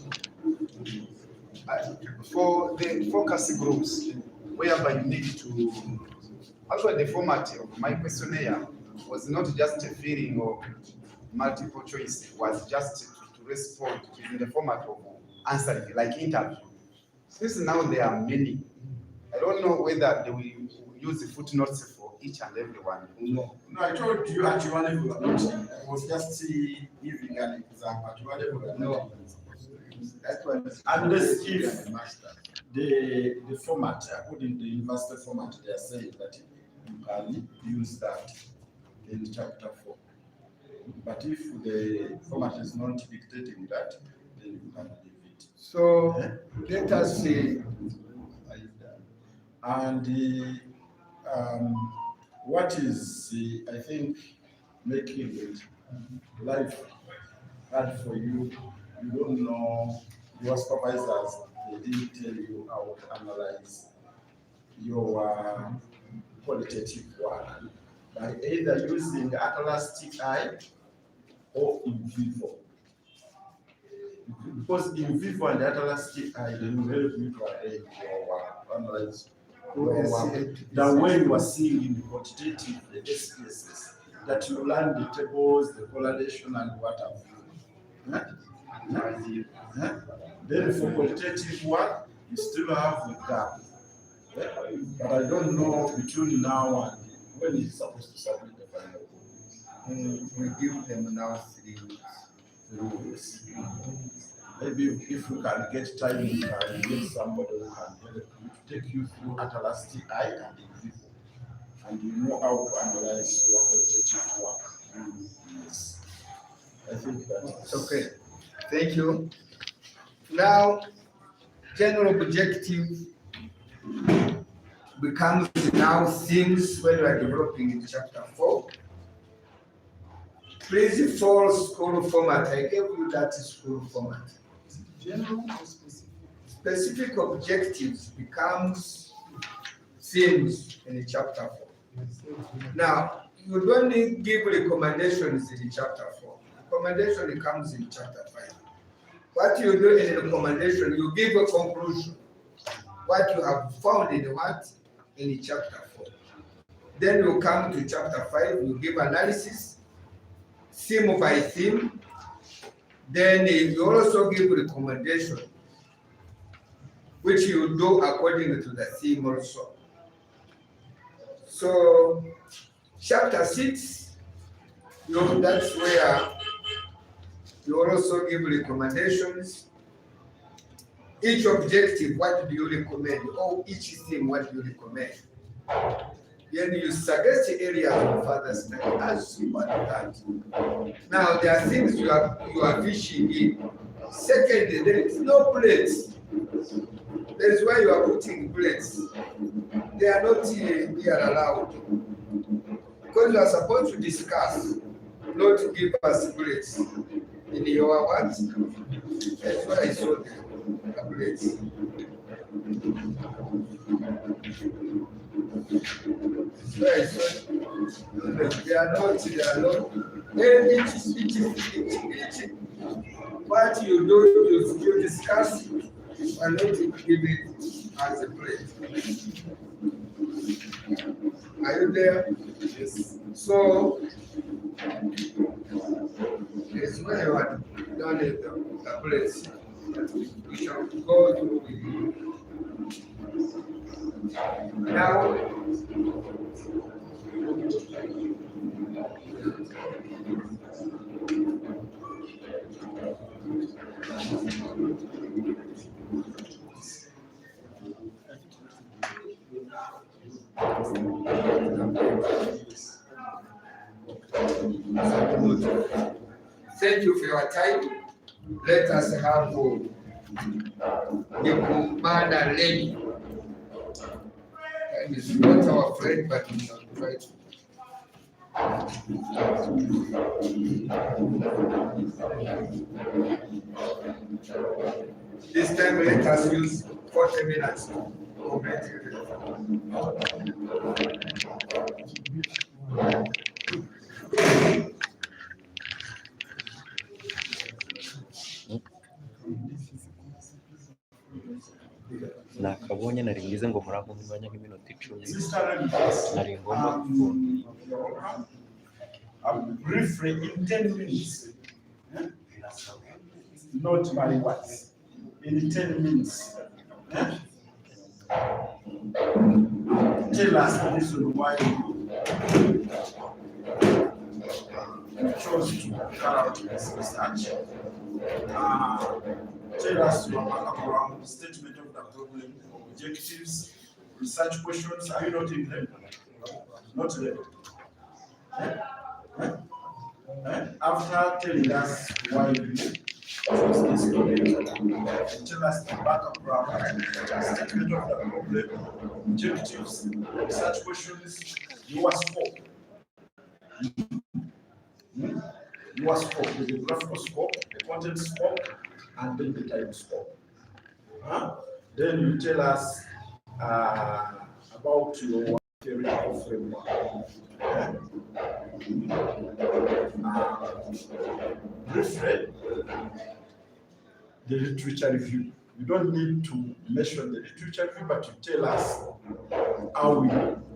For the focus groups, whereby you need to, actually the format of my questionnaire was not just a filling of multiple choice, it was just to respond in the format of answering, like interview. Since now there are many, I don't know whether they will use the footnotes for each and every one. No, I told you at your level, I was just giving an example. At your level, no. That was unless if the format, according to the university format, they are saying that you can use that in chapter 4. But if the format is not dictating that, then you can leave it. so. Let us see. And what is, I think, making it life hard for you? You don't know, your supervisors, they didn't tell you how to analyze your qualitative work. by either using Atlas TI or in vivo. Because in vivo and Atlas TI, they will help you to arrange your work, analyze your work. The way you are seeing in the quantitative, the SPSS, that you learn the tables, the correlation, and what have you. Then for qualitative work, you still have the gap. But I don't know between now and when it's supposed to submit the final. We give them now 3 weeks. Maybe if you can get time, you can get somebody who can help you to take you through Atlas TI and in vivo, and you know how to analyze your qualitative work. Yes. I think that's Okay. Thank you. Now, general objective becomes now themes when we are developing in chapter 4. Please follow school format. I gave you that school format. General or specific? Specific objectives becomes themes in chapter 4. Now, you don't need give recommendations in chapter 4. Recommendation comes in chapter 5. What you do in recommendation, you give a conclusion. What you have found in what? In chapter 4. Then you come to chapter 5, you give analysis, theme by theme. Then you also give recommendation, which you do according to the theme also. So, chapter 6, that's where you also give recommendations. Each objective, what do you recommend? Or each theme, what do you recommend? Then you suggest areas of further study as you want that. Now, there are things you are fishing in. Secondly, there is no plates. That is why you are putting plates. They are not here allowed. Because you are supposed to discuss, not to give us plates. In your what? That's why I saw the plates. They are not. Each. What you do, you discuss and not to give it as a plate. Are you there? Yes. So, it's where you are done the place. We shall go through with you. Now, thank you for your time. Let us have the commander ready. And it's not our friend, but we shall try to. This time let us use 40 minutes to complete it. nakabonye nari ngize ngo murango mwanya nk'iminota 10 Sister nari ngomba briefly in 10 minutes. Not my words. In 10 minutes. Tell us the reason why you chose to carry out this research. Tell us your background, statement of the problem, objectives, research questions. Are you not in them? Not them. After telling us why you chose this topic, tell us the background, statement of the problem, objectives, research questions, your scope. Your scope, the geographical scope, the content scope, and then the time scope. Then you tell us about your theoretical framework. Briefly, the literature review. You don't need to mention the literature review, but you tell us how we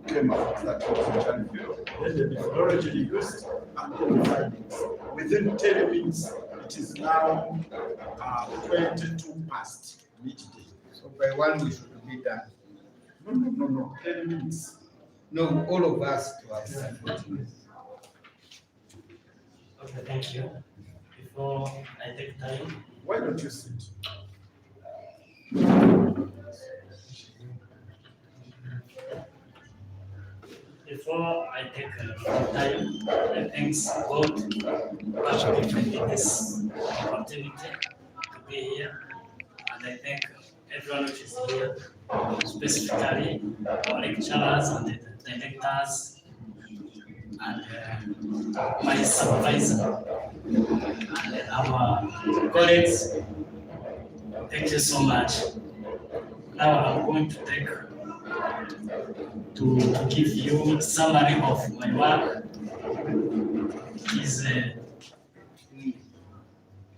came up with that literature review, then the methodology used, and then the findings. Within 10 minutes, it is now 22 past midday. So by one we should be done. No, 10 minutes. No, all of us to have done. Okay, thank you. Before I take time, Why don't you sit? before I take time, I thank God for giving me this opportunity to be here. And I thank everyone which is here, specifically our lecturers and the directors and my supervisor and our colleagues. Thank you so much. Now I'm going to give you a summary of my work. Is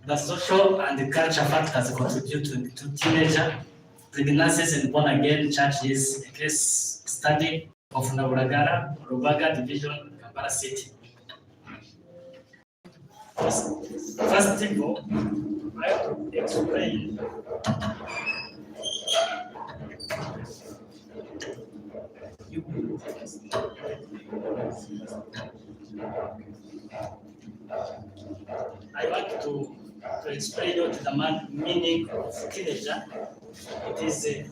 the social and the cultural factors contribute to teenager pregnancies and born again churches, a case study of Naburagara, Rubaga Division, Kampala City. First of all, I have to explain I want to explain what the meaning of teenager. It is a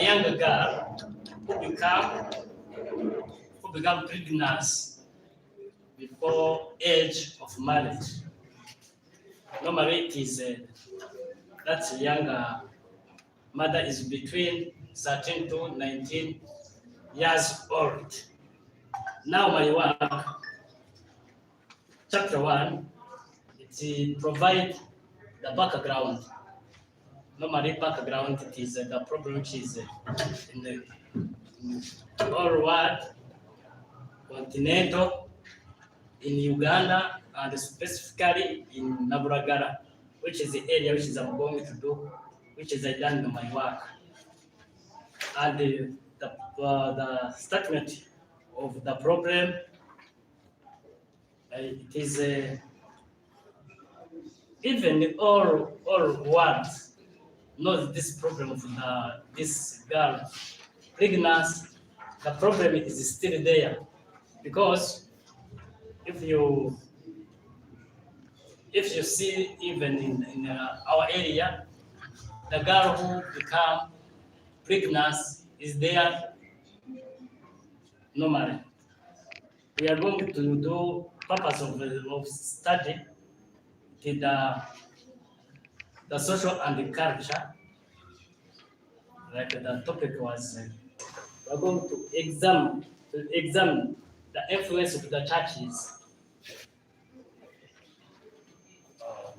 young girl who become pregnant before age of marriage. Normally, it is that younger mother is between 13 to 19 years old. Now my work, chapter 1, it provides the background. Normally background, it is the problem which is in the whole world, continental, in Uganda, and specifically in Naburagara, which is the area which is I'm going to do, which is I done in my work. And the statement of the problem, it is even all words knows this problem of this girl pregnancy. The problem is still there, because if you see even in our area, the girl who become pregnant is there normally. We are going to do purpose of study the social and the culture. Like the topic was, we're going to examine the influence of the churches.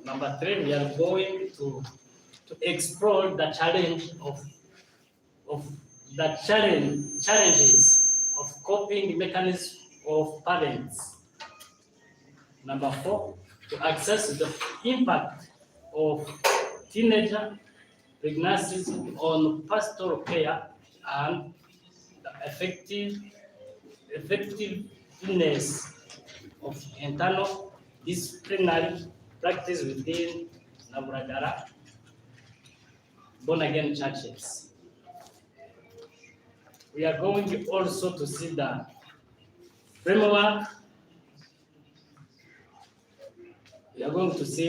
Number 3, we are going to explore the challenge of the challenges of coping mechanisms of parents. Number 4, to assess the impact of teenager pregnancies on pastoral care and the effectiveness of internal disciplinary practice within Naburagara born-again churches. We are going also to see the framework. We are going to see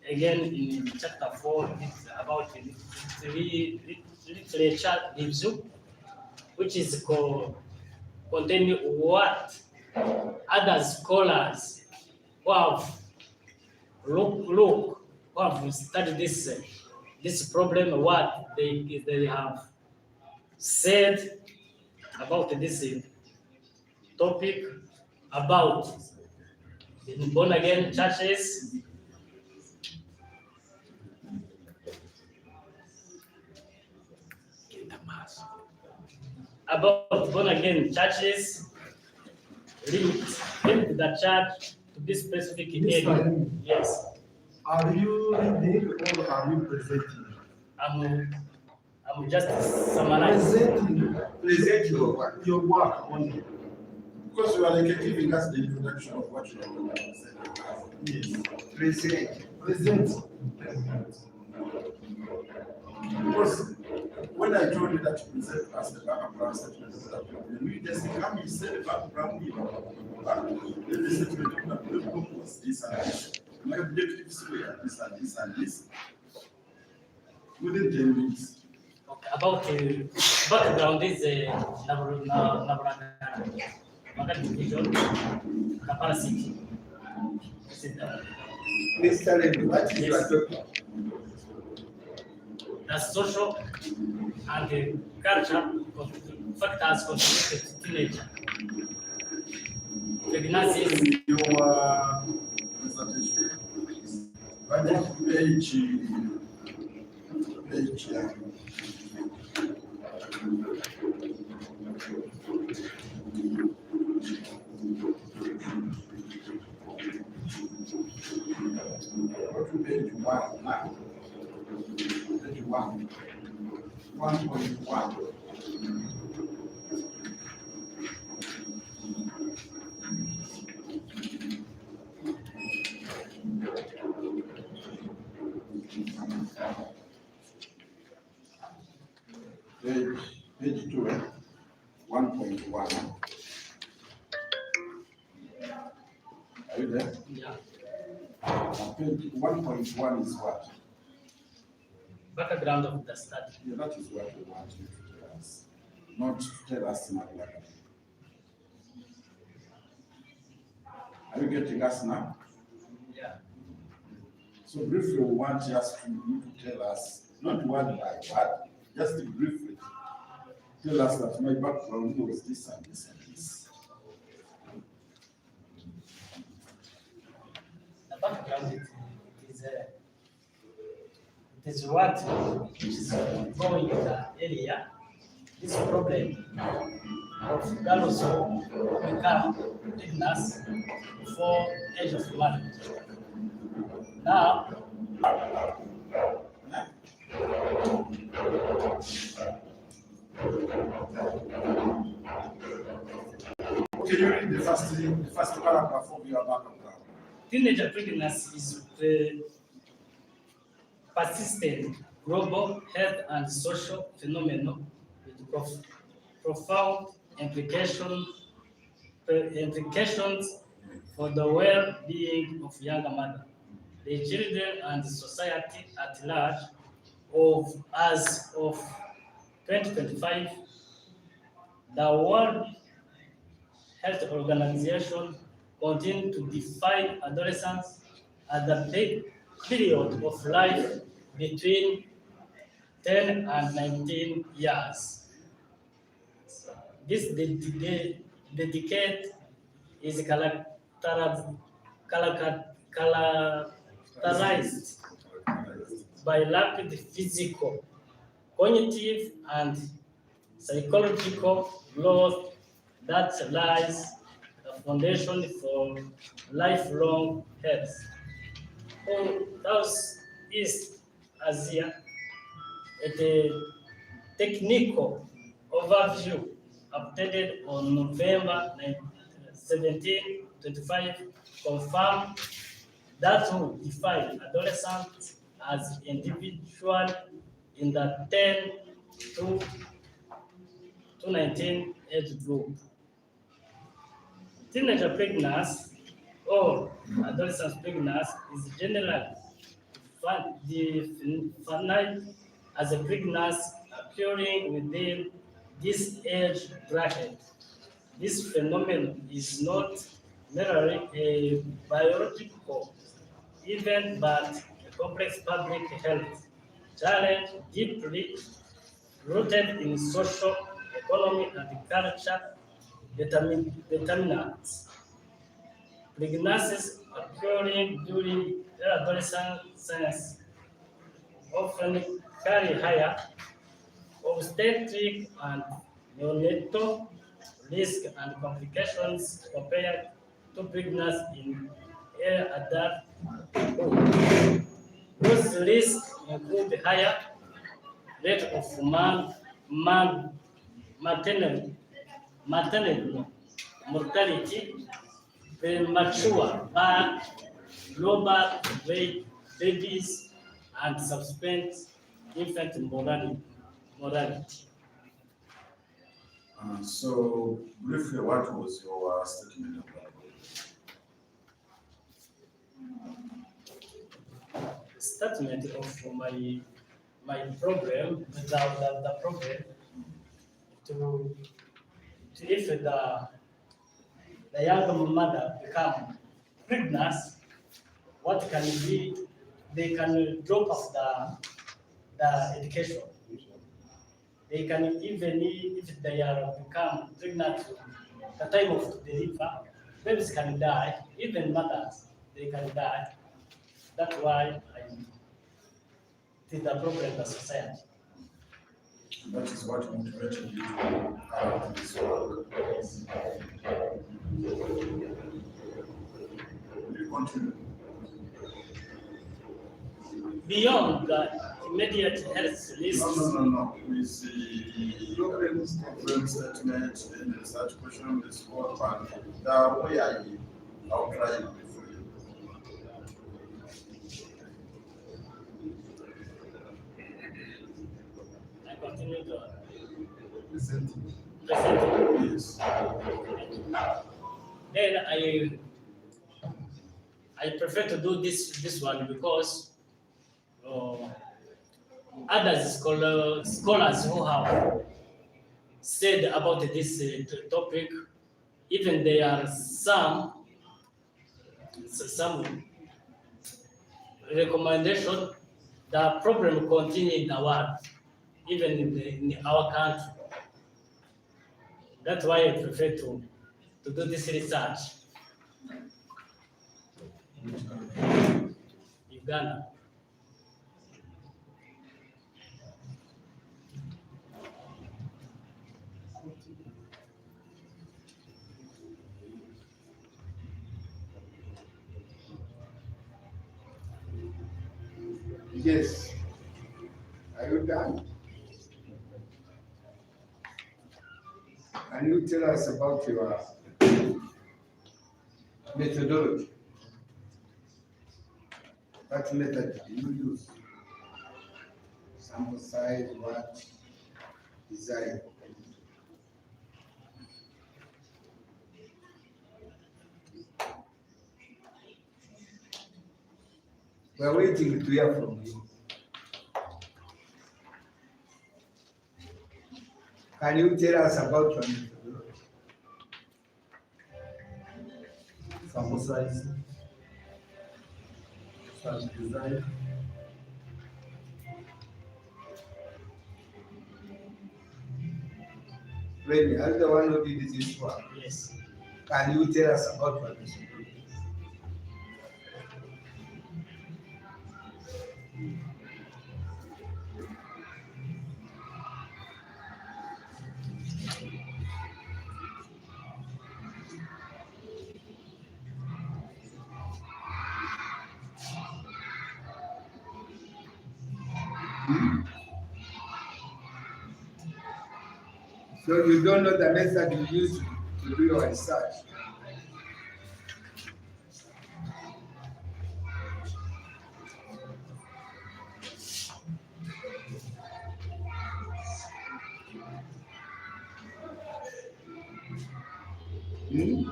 again in chapter 4, it's about literature review, which is containing what other scholars who have who have studied this problem, what they have said about this topic about born again churches. About born again churches limit the charge to this specific Mr. area. Remy, Yes, are you reading or are you presenting? I'm just summarizing. Present your work. Your work only. Because you are like giving us the introduction of what you are going to say. Yes. Present. Present. Because when I told you that you present us the background statement of that problem, we just come, you say the background, you know, then the statement of that problem was this and this. My objectives were this and this and this. Within 10 minutes. Okay, about background is Naburaga division, Kampala City. This is Mr. Remy, what is your topic? the social and the culture factors contributed to teenager pregnancies. Your presentation. But page, go to page 1 now. Page 1. 1.1. Page 2, 1.1. Are you there? Yeah. Page 1.1 is what? Background of the study. Yeah, that is what we want you to tell us, not to tell us Magdalene. Are you getting us now? Yeah. So briefly, we want just you to tell us, not word by word, just briefly, tell us that my background was this and this and this. The background it is what is going in the area. This problem of girls who become pregnant before age of marriage. Now, Can you read the first paragraph of your background? teenager pregnancy is persistent global health and social phenomenon with profound implications for the well-being of younger mother, the children, and the society at large. As of 2025, the World Health Organization continues to define adolescence as the period of life between 10 and 19 years. This decade is characterized by rapid physical, cognitive, and psychological growth that lies the foundation for lifelong health. Southeast Asia, a technical overview updated on November 17, 25, confirmed that who define adolescents as individual in the 10 to 19 age group. Teenager pregnancy or adolescent pregnancy is generally defined as a pregnancy occurring within this age bracket. This phenomenon is not merely a biological event but a complex public health challenge deeply rooted in social, economic, and culture determinants. Pregnancies occurring during adolescence often carry higher obstetric and neonatal risk and complications compared to pregnancy in adulthood. Those risks include higher rate of maternal mortality, premature birth, global weight babies, and subsequent infant mortality. So briefly, what was your statement of that? Statement of my problem, the problem to if the young mother become pregnant, what can be they can drop off the education. They can even if they are become pregnant at the time of delivery, babies can die, even mothers they can die. That's why it is the problem of the society. That is what motivated you to carry out this work. Will you continue? Beyond the immediate health risks, No. We see problem statement, then the search question, the score, and the way I outline for you. I continue to Present. present. Yes. Then I prefer to do this one because other scholars who have said about this topic, even there are some recommendation. The problem continue in the world, even in our country. That's why I prefer to do this research. Uganda. Yes. Are you done? Can you tell us about your methodology? What method do you use? Sample size, what design? We're waiting to hear from you. Can you tell us about your methodology? Sample size, search design. Remy, are you the one who did this work? Yes. Can you tell us about your methodology? So you don't know the method you use to do your research? Hmm?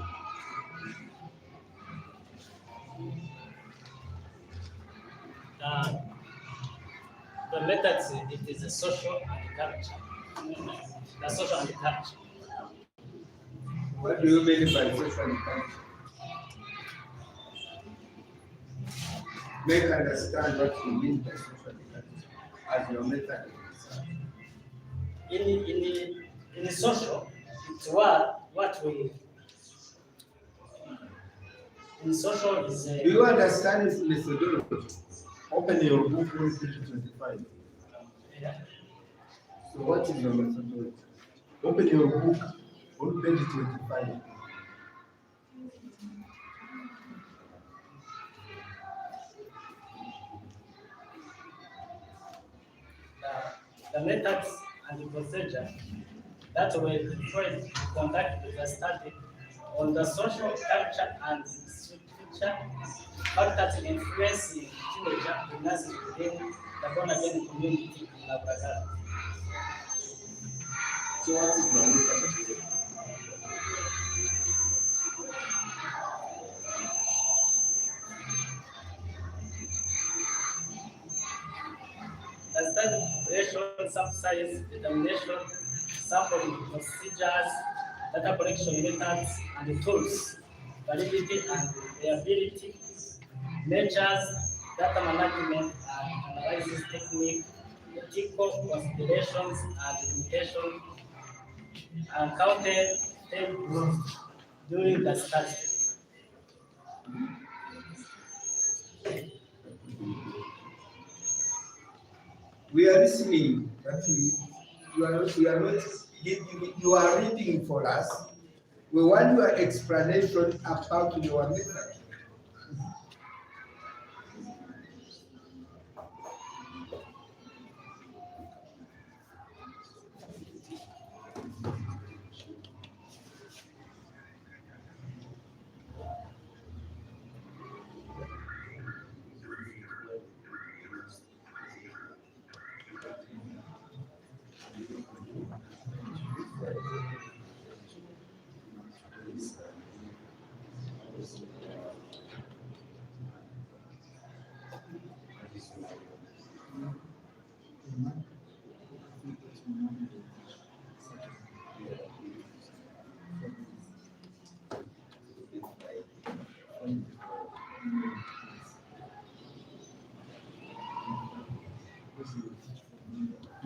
The methods, it is a social and culture. The social and culture. What do you mean by social and culture? Make understand what you mean by social and culture as your method of research. In the social, it's what we in social is Do you understand this methodology? Open your book on page 25. yeah, So what is your methodology? Open your book On page 25. The methods and the procedure that were employed to conduct the study on the social culture and future factors influencing teenager pregnancy within the born-again community in Labrador. So what is the method? The study preparation, sample determination, sampling procedures, data collection methods and tools, validity and reliability, measures, data management and analysis technique, ethical considerations and limitations encountered during the study. We are listening, but you are not giving, you are reading for us. We want your explanation about your method.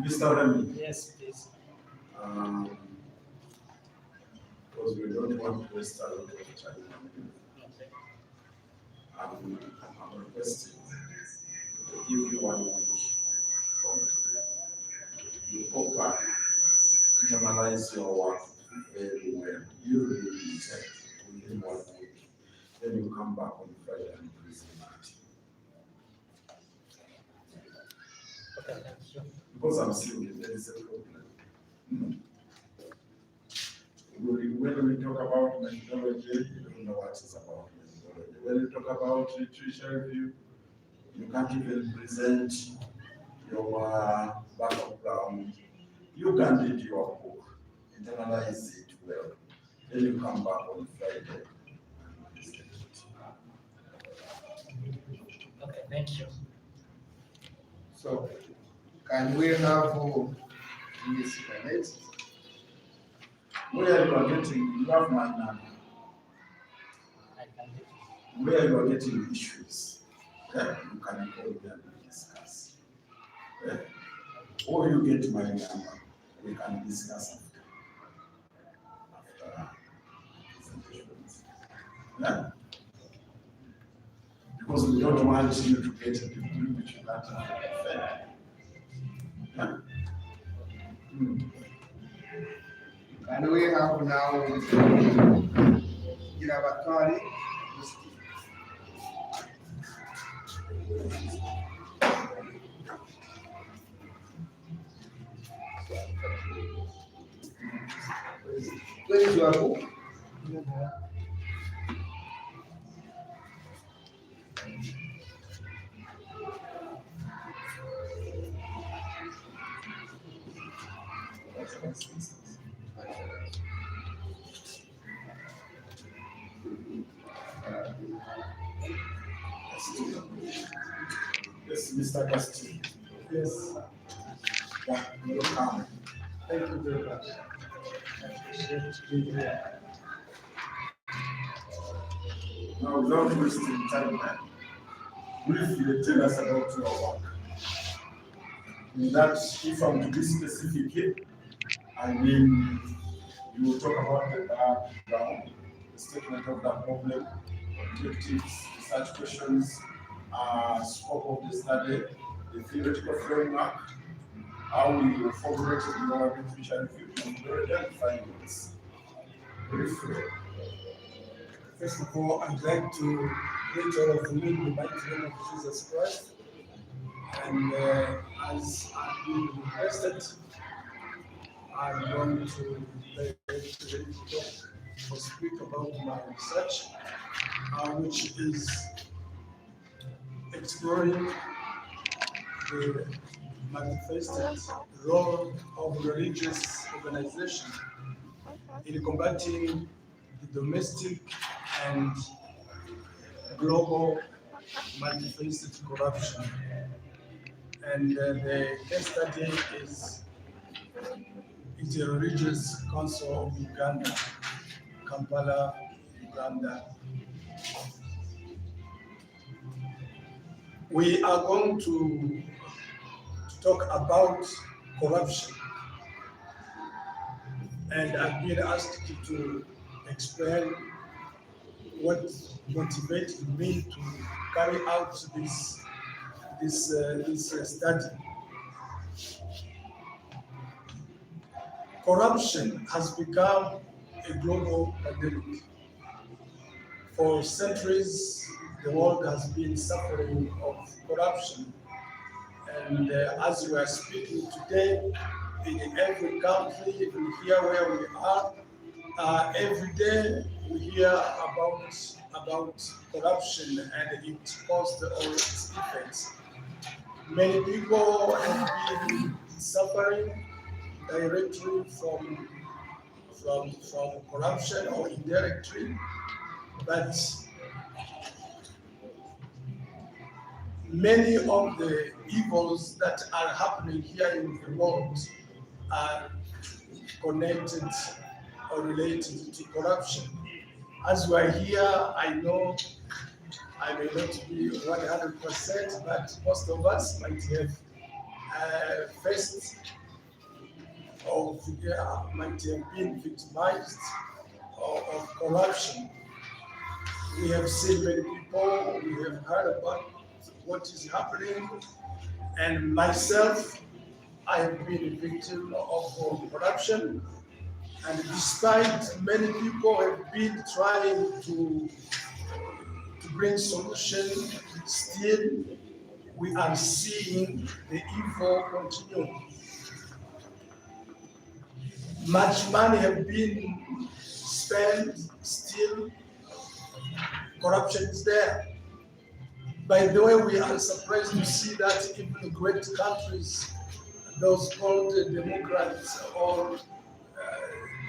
Mr. Remy, Yes, please. because we don't want to waste a lot of time. Okay. I'm requesting to give you 1 week from today. You go back, internalize your work very well. You really check within 1 week. Then you come back on Friday and present it. Okay, thank you. Because I'm seeing there is a problem. When we talk about methodology, you don't know what is about methodology. When we talk about literature review, you can't even present your background. You can read your book, internalize it well. Then you come back on Friday and present it. Okay, thank you. So, can we have Ms. Bennett? Where you are getting, you have my number. I can do it. Where you are getting issues, you can call me and we discuss. Or you get my number, we can discuss after presentations. Yeah? Because we don't want you to get a degree which you can't defend. Yeah? And we have now Girabatwari. Where is your book? Yes, Mr. Castillo. Yes, Yeah, you come. thank you very much. I appreciate being here. Now, without wasting time, briefly tell us about your work. In that, if I'm to be specific, I mean, you will talk about the background, the statement of the problem, objectives, research questions, scope of the study, the theoretical framework, how we formulated your literature review, and findings. briefly. First of all, I'd like to greet all of you in the mighty name of Jesus Christ. And as I've been requested, I'm going to talk or speak about my research, which is exploring the manifested role of religious organization in combating the domestic and global manifested corruption. And the case study is the Religious Council of Uganda, Kampala, Uganda. We are going to talk about corruption. And I've been asked to explain what motivated me to carry out this study. Corruption has become a global pandemic. For centuries, the world has been suffering of corruption. And as we are speaking today, in every country, even here where we are, every day we hear about corruption and it caused all its effects. Many people have been suffering directly from corruption or indirectly, but many of the evils that are happening here in the world are connected or related to corruption. As we are here, I know I may not be 100%, but most of us might have faced or might have been victimized of corruption. We have seen many people, we have heard about what is happening, and myself, I have been a victim of corruption. And despite many people have been trying to bring solution, still we are seeing the evil continue. Much money have been spent, still corruption is there. By the way, we are surprised to see that even great countries, those called democrats or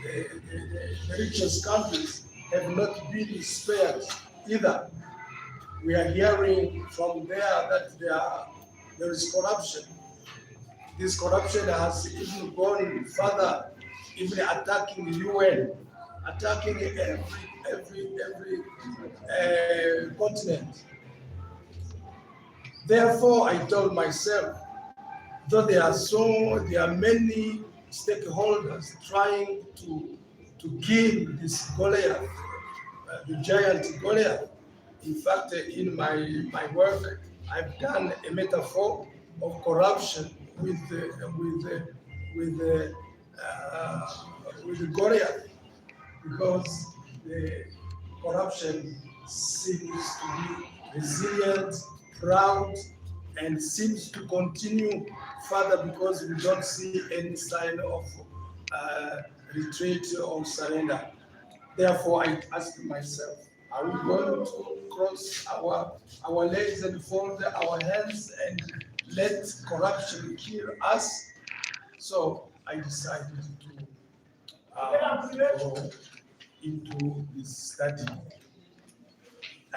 the richest countries, have not been spared either. We are hearing from there that there is corruption. This corruption has even gone further, even attacking the UN, attacking every continent. Therefore, I told myself, though there are many stakeholders trying to kill this Goliath, the giant Goliath. In fact, in my work, I've done a metaphor of corruption with Goliath, because the corruption seems to be resilient, proud, and seems to continue further because we don't see any sign of retreat or surrender. Therefore, I ask myself, are we going to cross our legs and fold our hands and let corruption kill us? So I decided to go into this study.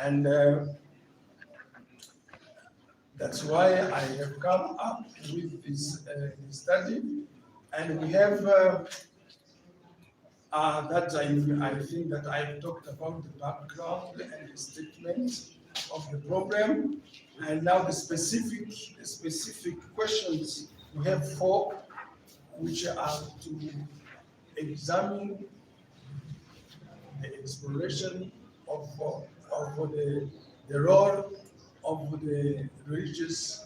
And that's why I have come up with this study, and we have that I think that I've talked about the background and the statement of the problem, and now the specific questions. We have 4, which are to examine the exploration of the role of the religious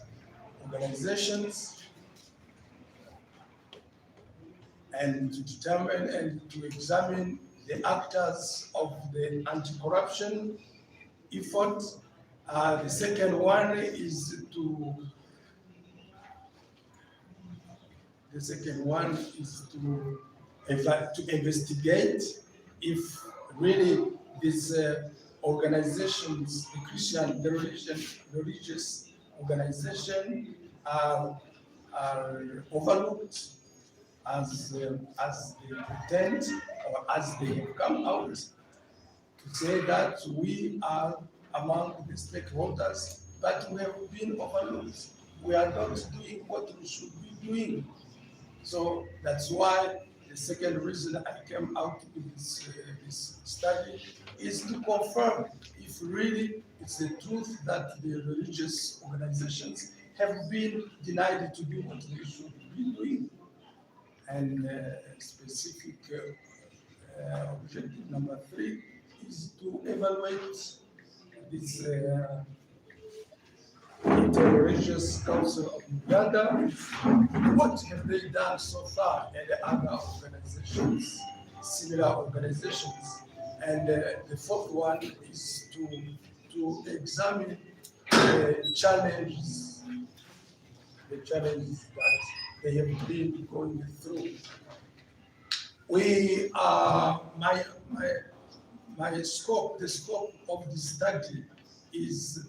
organizations, and to determine and to examine the actors of the anti-corruption effort. The second one is to investigate if really these organizations, the religious organization, are overlooked as they pretend or as they have come out to say that we are among the stakeholders, but we have been overlooked. We are not doing what we should be doing. So that's why the second reason I came out with this study is to confirm if really it's the truth that the religious organizations have been denied to do what they should be doing. And specific objective number 3 is to evaluate this Inter-Religious Council of Uganda. What have they done so far, and the other organizations, similar organizations? And the fourth one is to examine the challenges that they have been going through. We are the scope of the study is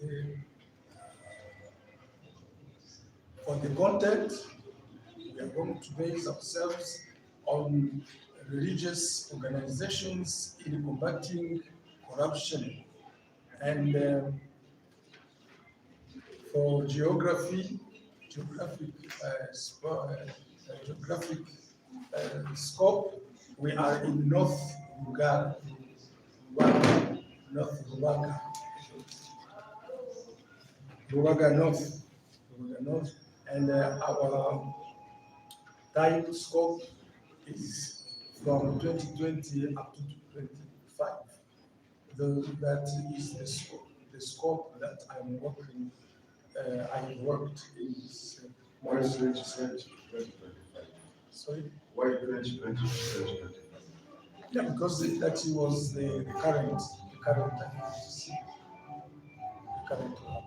for the content. We are going to base ourselves on religious organizations in combating corruption, and for geographic scope, we are in North Rubaga, North, and our time scope is from 2020 up to 2025. That is the scope that I'm working. I worked in this. Why is 2025? Sorry. Why 2025? Yeah, because that was the current one.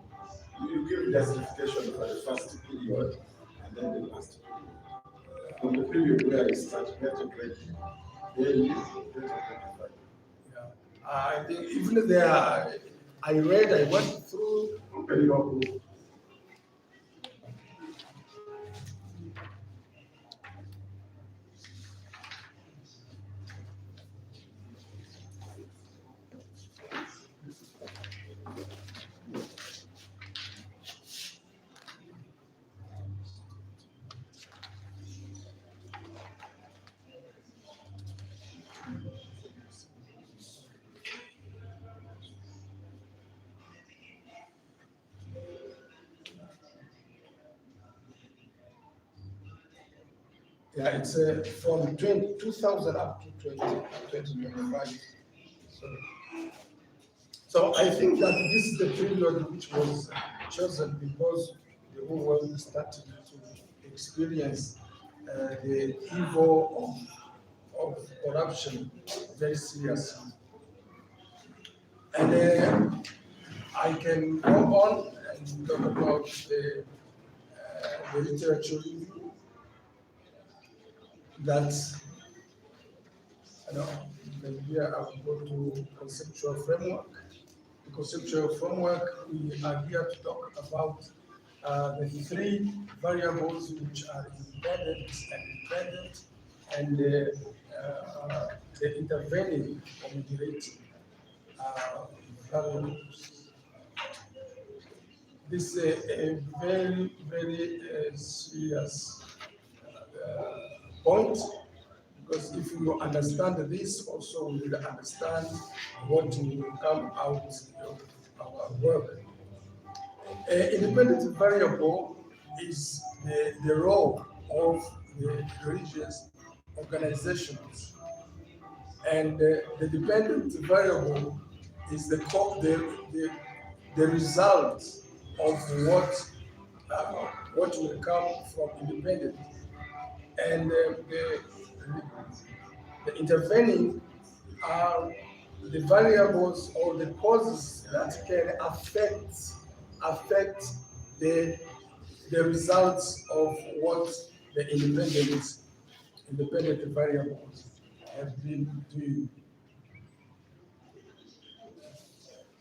You give justification for the first period and then the last period. From the period where I started, then 2025. Yeah. I think even there, I went through. Yeah, it's from 2000 up to 2025. So I think that this is the period which was chosen because the whole world started to experience the evil of corruption very seriously. And I can go on and talk about the literature review. That's, here I will go to conceptual framework. The conceptual framework, we are here to talk about the 3 variables which are independent and the intervening or moderating variables. This is a very, very serious point, because if you understand this, also we will understand what will come out of our work. Independent variable is the role of the religious organizations, and the dependent variable is the result of what will come from independent. And the intervening are the variables or the causes that can affect the results of what the independent variables have been doing.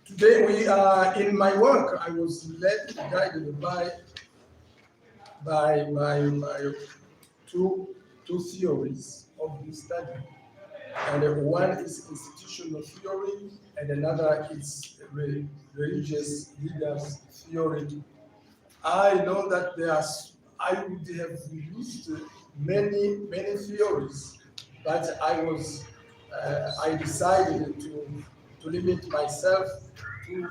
Today we are in my work. I was led, guided by two theories of this study, and one is institutional theory, and another is religious leaders theory. I know that I would have used many theories, but I decided to limit myself to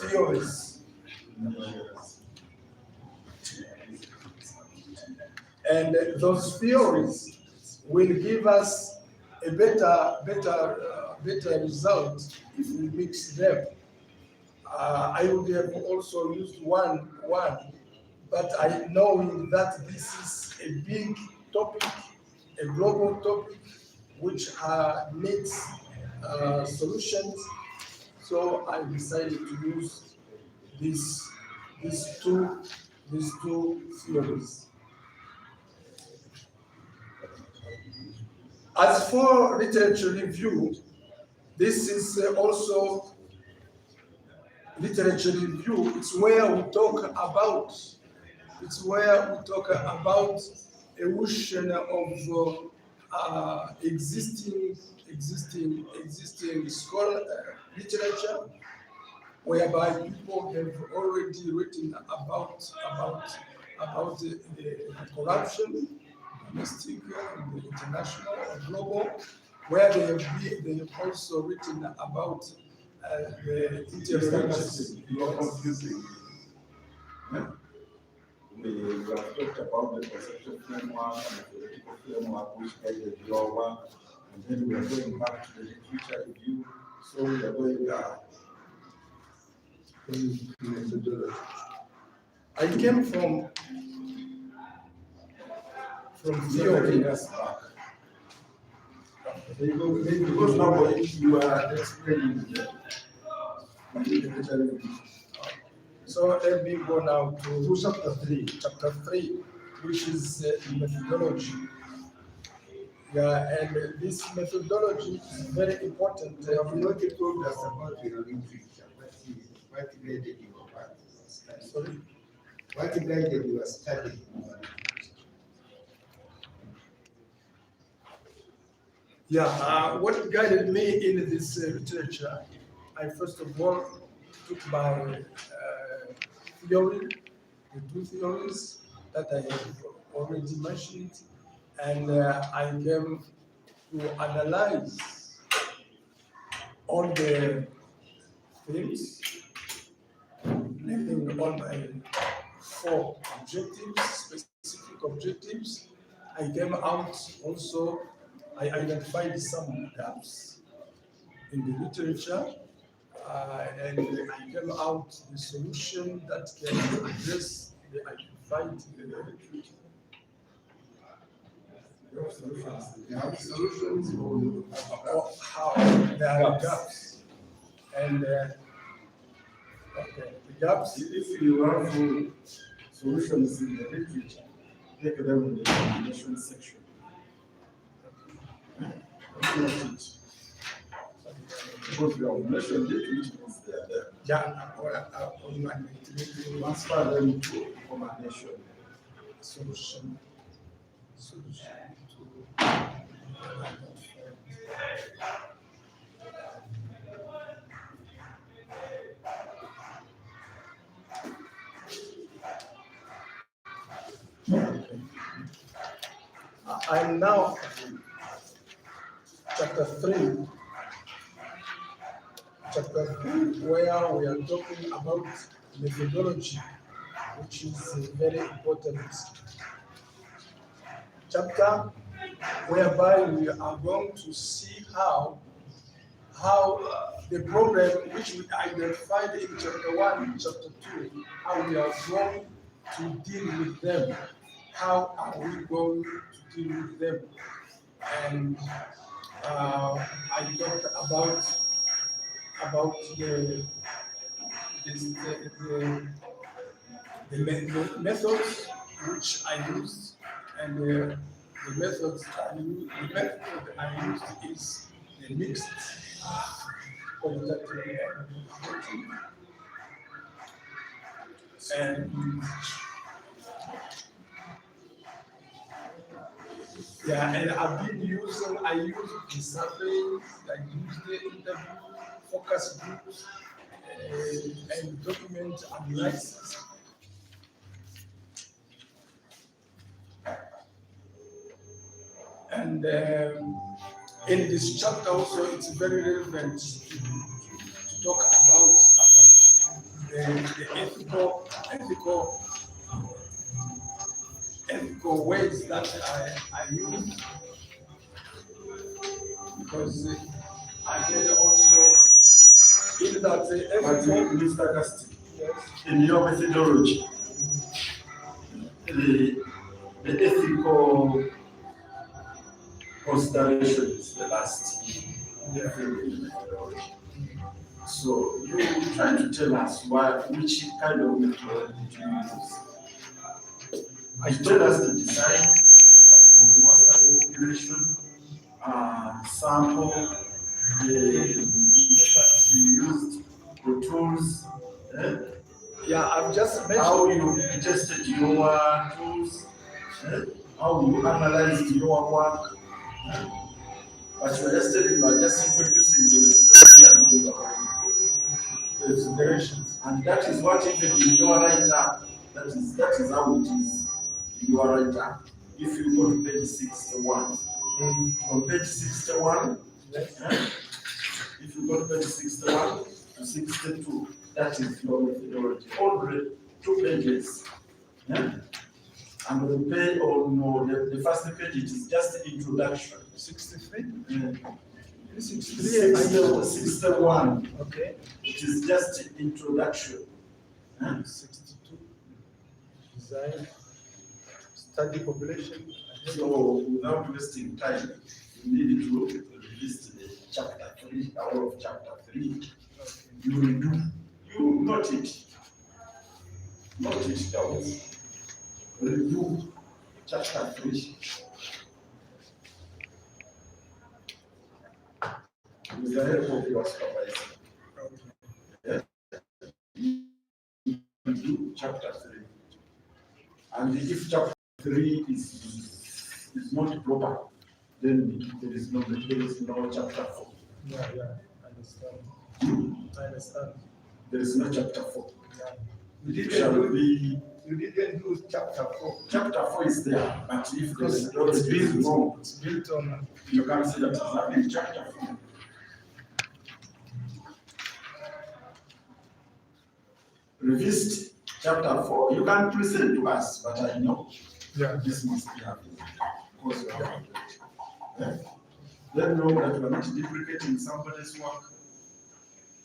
theories. And those theories will give us a better result if we mix them. I would have also used one, but I know that this is a big topic, a global topic, which needs solutions. So I decided to use these two theories. As for literature review, this is also literature review. It's where we talk about evolution of existing scholar literature, whereby people have already written about the corruption, domestic, and international, and global, where they have also written about the interventions. You are confusing. We have talked about the conceptual framework and the theoretical framework which guided your work, and then we are going back to the literature review. So we are going I came from theory. Because now you are explaining the literature review. So let me go now to chapter 3, which is methodology. Yeah, and this methodology is very important. You have not told us about your literature. What guided your study? Sorry? What guided your study? Yeah, what guided me in this literature, I first of all took my theory, the two theories that I have already mentioned, and I came to analyze all the things, naming all my 4 objectives, specific objectives. I came out also, I identified some gaps in the literature, and I came out the solution that can address the identified literature. Your solutions. You have solutions Or how there are gaps. And okay, the gaps. If you have solutions in the literature, take them in the recommendation section. Because we have mentioned it, which means they are there. Transfer them to recommendation. Solution. I'm now chapter 3. Chapter 3, where we are talking about methodology, which is a very important chapter, whereby we are going to see how the problem which we identified in chapter 1, chapter 2, how we are going to deal with them. How are we going to deal with them? and I talked about the methods which I used, and the methods the method I used is the mixed qualitative and yeah, and I use the surveys, I use the interview focus groups and document analysis. And in this chapter also, it's very relevant to talk about the ethical ways that I use, because I did also in that ethical. Mr. Casti, in your methodology, the ethical consideration is the last thing in the methodology. So you try to tell us which kind of methodology you use. You told us the design, what was the population, sample, the methods you used, the tools, Yeah, I've just mentioned how you tested your tools, how you analyzed your work. But you are just telling, you are just introducing the considerations, and that is what even in your write-up, that is how it is in your write-up. If you go to page 61, from page 61, if you go to page 61 to 62, that is your methodology. Only 2 pages. And the page the first page, it is just introduction. 63. 61. Okay. It is just introduction. 62. Design, study population. So without wasting time, you need to list the chapter 3, all of chapter 3. You will do. You note it. Note it down. Review chapter 3. With the help of your supervisor. Do chapter 3. And if chapter 3 is not proper, then there is no chapter 4. Yeah, I understand. I understand. There is no chapter 4. Yeah. It shall be. You didn't do chapter 4. Chapter 4 is there, but if Because it's built on. you can see that it's not in chapter 4. Revised chapter 4. You can present to us, but I know this must be happening because you have it. Let know that you are not duplicating somebody's work,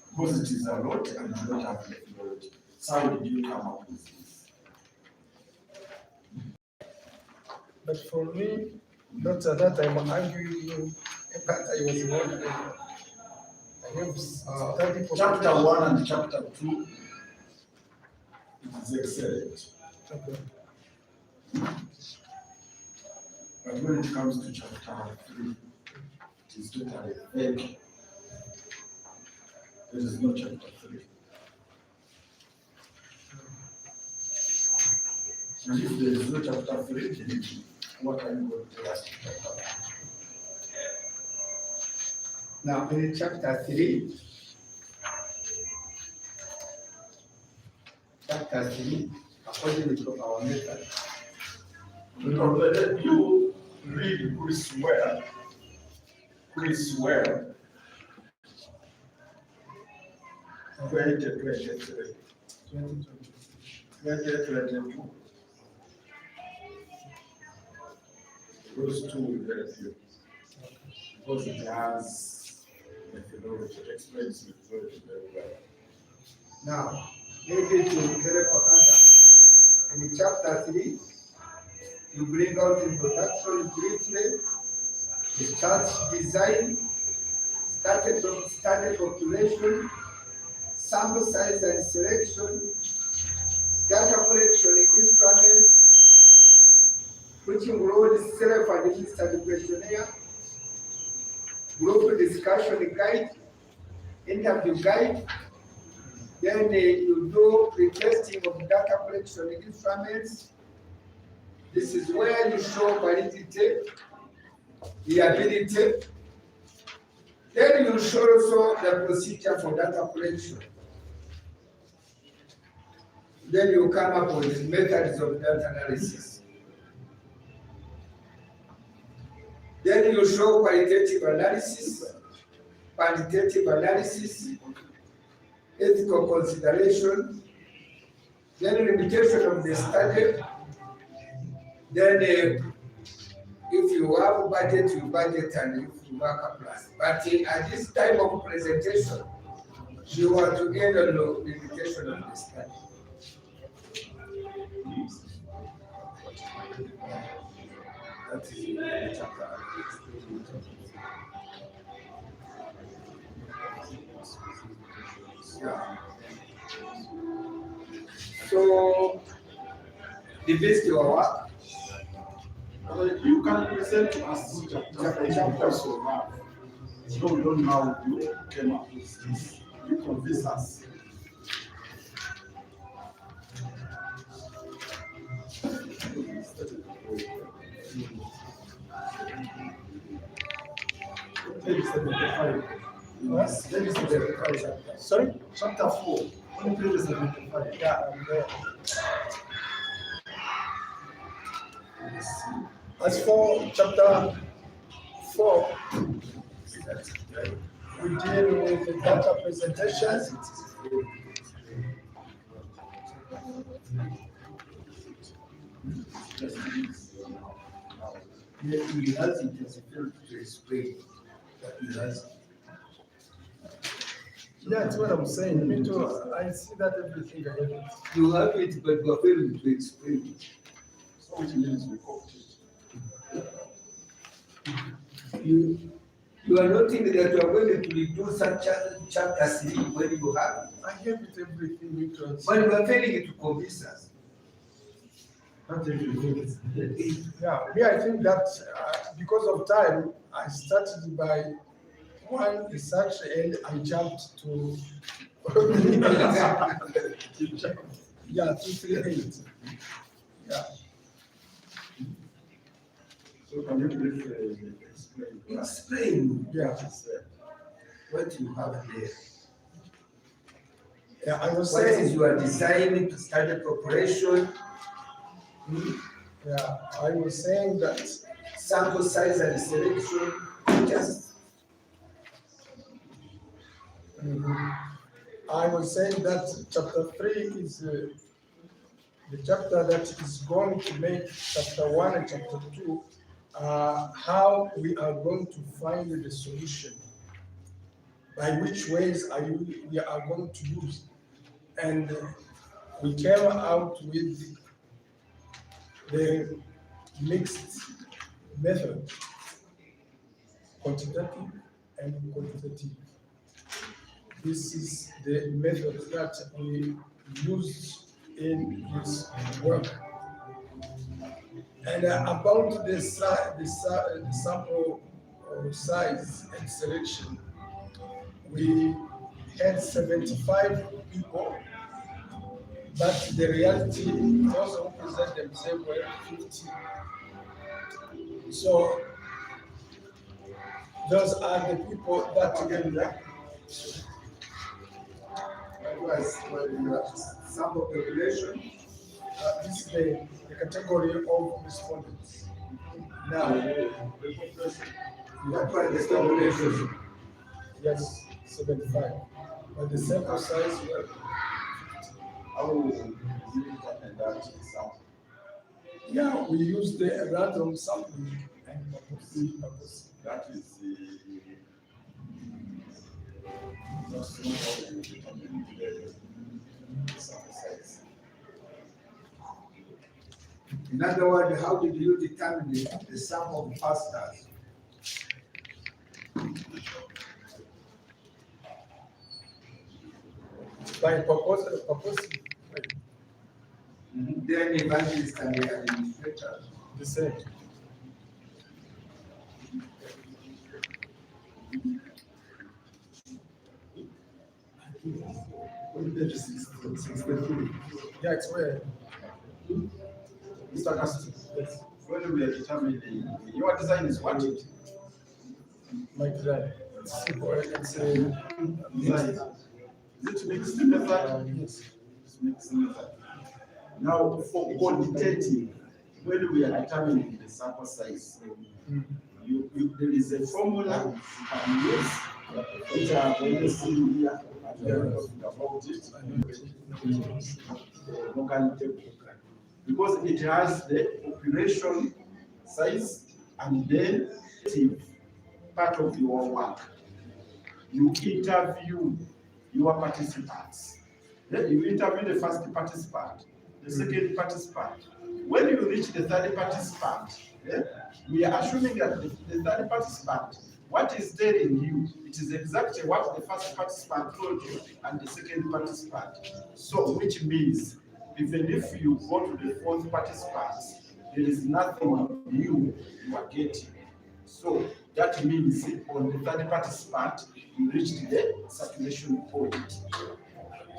because it is a lot and you don't have methodology. So how did you come up with this? But for me, not that I'm arguing you, but I was wondering. I have studied Chapter 1 and chapter 2 is excellent. Okay. But when it comes to chapter 3, it is totally vague. There is no chapter 3. And if there is no chapter 3, then what are you going to tell us? Now, in chapter 3, according to our method, You read Chris Ware. Chris Ware. 2023. 2022. Those two will help you. Because it has methodology, it explains methodology very well. now, maybe to very important, in chapter 3, you bring out introduction briefly, start design, study population, sample size and selection, data collection instruments, which includes self-administered questionnaire, group discussion guide, interview guide. Then you do the testing of data collection instruments. This is where you show validity, the ability. Then you show also the procedure for data collection. Then you come up with methods of data analysis. Then you show qualitative analysis, quantitative analysis, ethical consideration, then limitation of the study. Then if you have budget, you budget, and if you work a plan. But at this time of presentation, you are to get a limitation of the study. That is the chapter. Yeah. So, the best your work. You can present to us chapter so now. So we don't know how you came up with this. You convince us. Page 75. Yes. Page 75. Sorry? Chapter 4. On page 75. Yeah, I'm there. As for chapter 4, we deal with the data presentations. He has intensified to explain that he has. Yeah, that's what I'm saying. Me too. I see that everything I have. You have it, but you are failing to explain it. So which means we copy it. You are not thinking that you are going to redo such chapter 3 when you have it. I have it everything we trust. But you are failing to convince us. Not everything. Yeah, me, I think that because of time, I started by one research and I jumped to yeah, 238. Yeah. So can you briefly explain? Explain Yeah. what you have there. Yeah, I was What is saying, your design to study preparation, yeah, I was saying that sample size and selection, just I was saying that chapter 3 is the chapter that is going to make chapter 1 and chapter 2 how we are going to find the solution, by which ways we are going to use. And we came out with the mixed method, quantitative and qualitative. This is the method that we used in this work. And about the sample size and selection, we had 75 people, but the reality, those who present themselves were 50. So those are the people that together. sample population. This is the category of respondents. Now, What was the population? yes, 75. But the sample size were How is it and that example? yeah, we use the random sampling and purpose. That is the that's not how you determine the sample size. In other words, how did you determine the sum of pastors? by purposely. Then evangelist and the administrator. The same. Yeah, it's where. Mr. Castro, Yes, when we are determining, your design is what? my design. It's simple. It's Design. Is it mixed method? yes. It's mixed method. Now, for quantitative, when we are determining the sample size, there is a formula you can use, which I have already seen here, and we are talking about it. Local table. Because it has the population size and then part of your work. You interview your participants. Then you interview the first participant, the second participant. When you reach the third participant, we are assuming that the third participant, what is telling you, it is exactly what the first participant told you and the second participant. So, which means, even if you go to the fourth participant, there is nothing new you are getting. So, that means on the third participant, you reached the saturation point.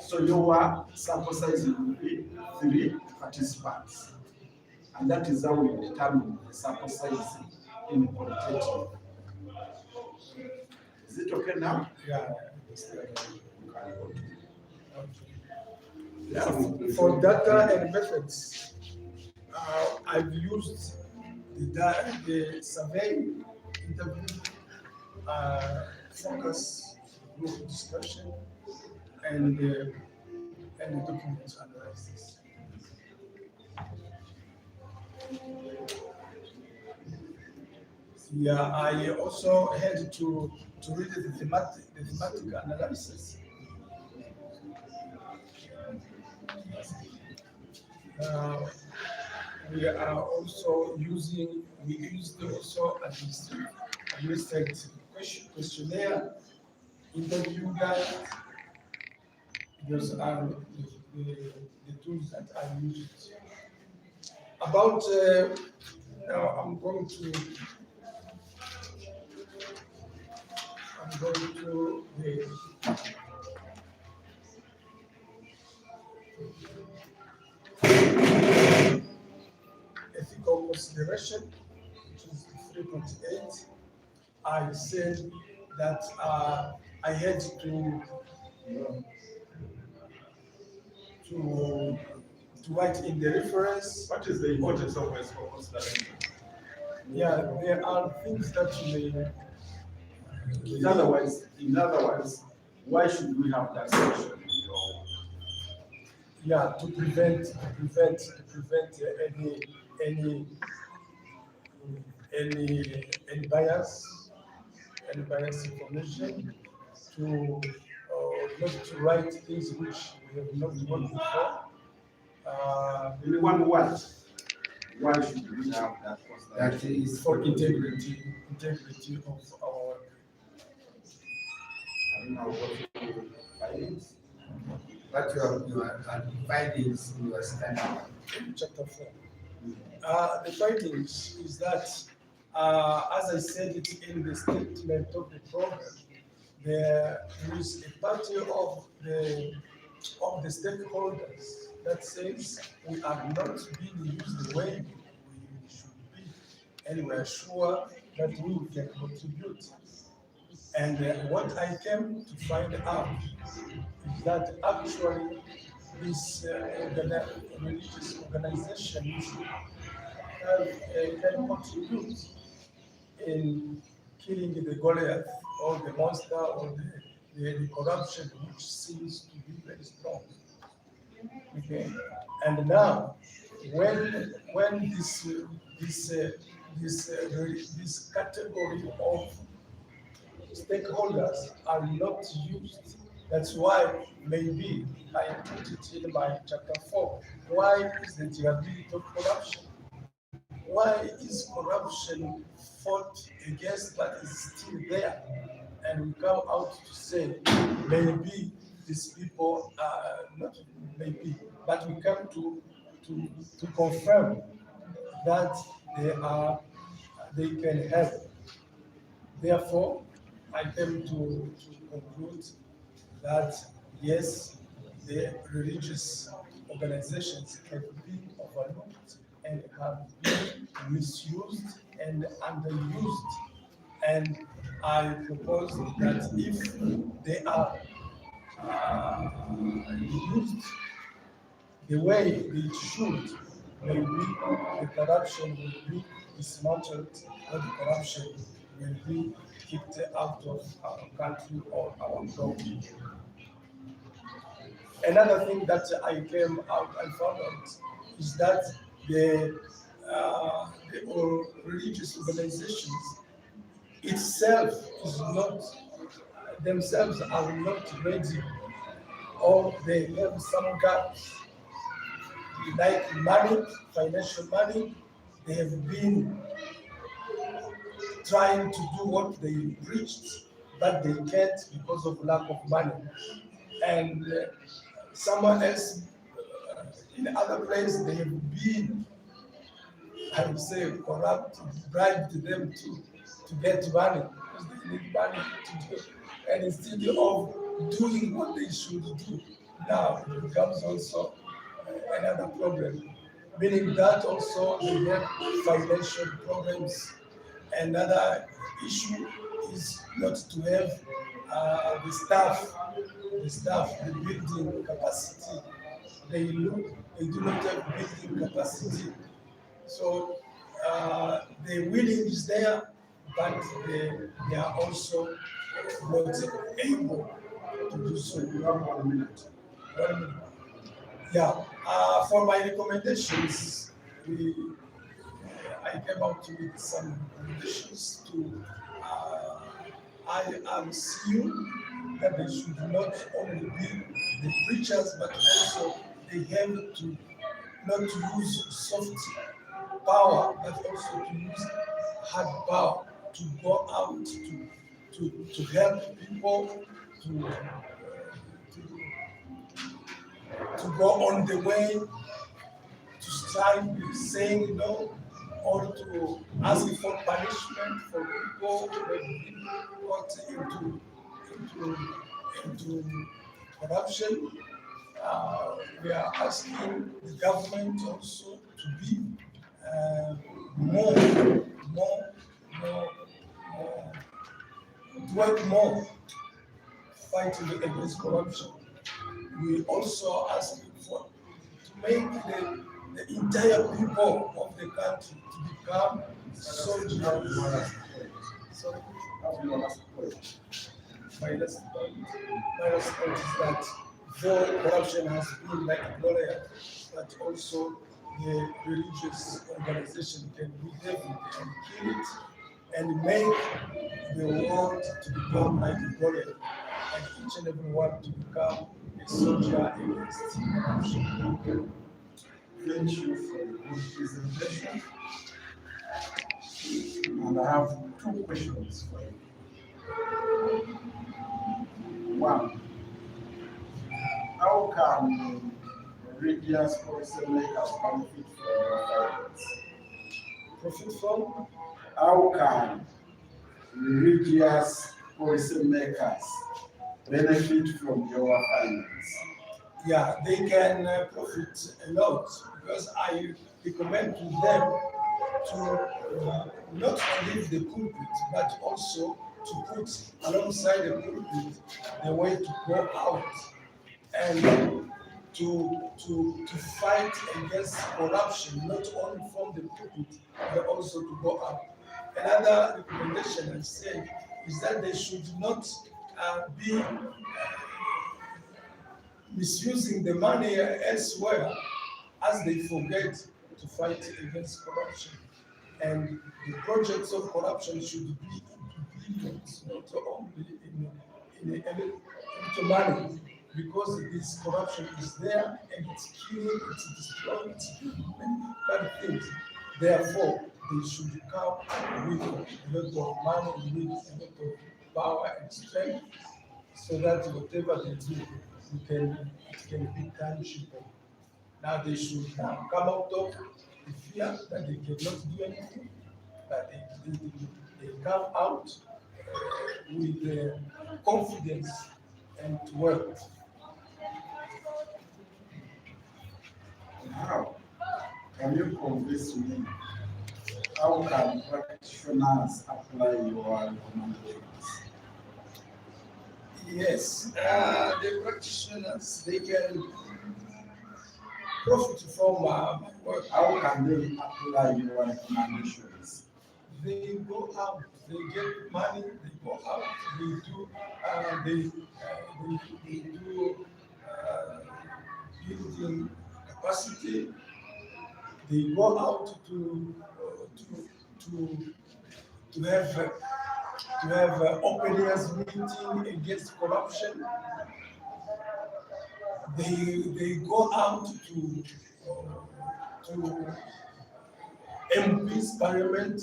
So your sample size will be 3 participants. And that is how we determine the sample size in qualitative. Is it okay now? Yeah. Yeah. For data and methods, I've used the survey, interview, focus group discussion, and the document analysis. Yeah, I also had to read the thematic analysis. We are also using, we used also administrative questionnaire, interview guide. Those are the tools that I used. About, now I'm going to the ethical consideration, which is 3.8. I said that I had to write in the reference. What is the importance of ethical consideration? Yeah, there are things that you may. In other words, why should we have that section in your? Yeah, to prevent any bias information, to not to write things which we have not done before. Anyone what? Why should we have that? That is For integrity of our work. Findings? what you are findings in your study. Chapter 4. The findings is that, as I said it in the statement of the program, there is a party of the stakeholders that says we are not being used the way we should be, and we are sure that we can contribute. And what I came to find out is that actually these religious organizations can contribute in killing the Goliath or the monster or the corruption which seems to be very strong. Okay, and now when this category of stakeholders are not used, that's why maybe I put it in my chapter 4. Why is the durability of corruption? Why is corruption fought against but is still there? And we come out to say maybe these people, not maybe, but we come to confirm that they can help. Therefore, I came to conclude that yes, the religious organizations have been overlooked and have been misused and underused. And I propose that if they are used the way it should, maybe the corruption will be dismantled, or the corruption will be kicked out of our country or our government. Another thing that I came out and found out is that the religious organizations itself is not, themselves are not ready, or they have some gaps, like money, financial money. They have been trying to do what they preached, but they can't because of lack of money. And someone else in other places, they have been, I would say, corrupt, bribed them to get money because they need money to do. And instead of doing what they should do, now it becomes also another problem. Meaning that also they have financial problems. Another issue is not to have the staff, the building capacity. They do not have building capacity. So the willing is there, but they are also not able to do so. You have 1 minute. 1 minute. Yeah. For my recommendations, I came out with some recommendations to IRCU that they should not only be the preachers, but also they have to not use soft power, but also to use hard power to go out to help people to go on the way, to strive with saying no, or to ask for punishment for people who have been got into corruption. We are asking the government also to be to work more fighting against corruption. We also ask for to make the entire people of the country to become soldiers. So my last point is that though corruption has been like Gloria, but also the religious organization can be devil and kill it and make the world to become like Gloria, and each and every one to become a soldier against corruption. Thank you for the good presentation. And I have 2 questions for you. One, how can religious policymakers benefit from your findings? Profit from? How can religious policymakers benefit from your findings? Yeah, they can profit a lot, because I recommend to them to not to leave the pulpit, but also to put alongside the pulpit the way to go out and to fight against corruption, not only from the pulpit, but also to go out. Another recommendation I say is that they should not be misusing the money elsewhere, as they forget to fight against corruption. And the projects of corruption should be implemented not only in a little money, because this corruption is there and it's killing, it's destroying, it's doing many bad things. Therefore, they should come with a lot of money, with a lot of power and strength, so that whatever they do, it can be tangible. Now they should now come out of the fear that they cannot do anything, but they come out with confidence and work. How can you convince me? How can practitioners apply your recommendations? Yes, the practitioners, they can profit from my work. How can they apply your recommendations? They go out, they get money, they go out, they do building capacity. They go out to have open ears meeting against corruption. They go out to MPs, parliament,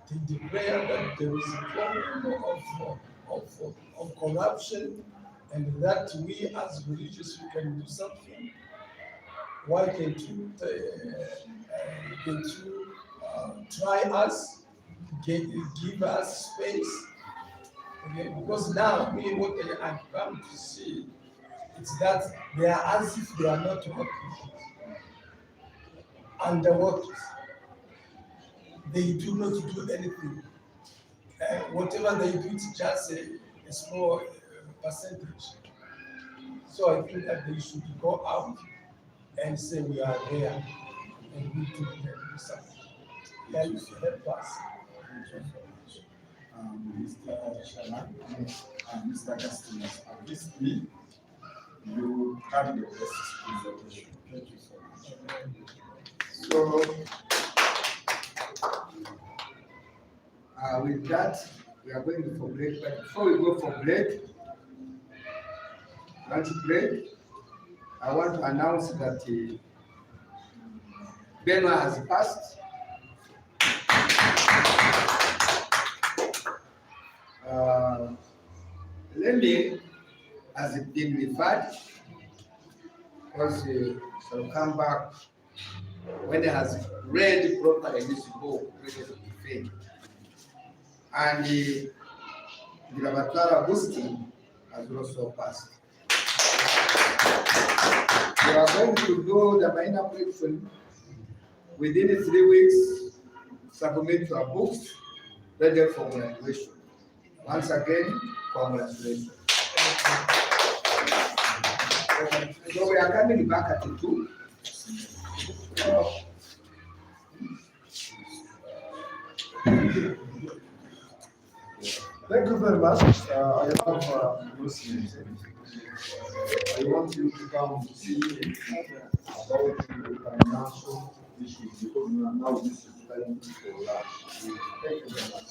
to declare that there is a problem of corruption and that we as religious we can do something. Why can't you try us, give us space? Okay, because now me what I have come to see it's that they are as if they are not working, underworked. They do not do anything. Whatever they do, it's just a small percentage. So I think that they should go out and say we are there and we do something. Help us. Mr. Shaman and Mr. Customers, at least me, you had the best presentation. Thank you so much. So, with that, we are going for break. But before we go for break, lunch break, I want to announce that Benoit has passed. Lemmy has been referred because he shall come back when he has read properly this book, ready to defend. And the Labatara Agustin has also passed. We are going to do the minor prediction within 3 weeks, submit your books, ready for graduation. Once again, congratulations. So we are coming back at 2. Thank you very much. I have Muslims. I want you to come see about the financial issues because now this is time for that. Thank you very much.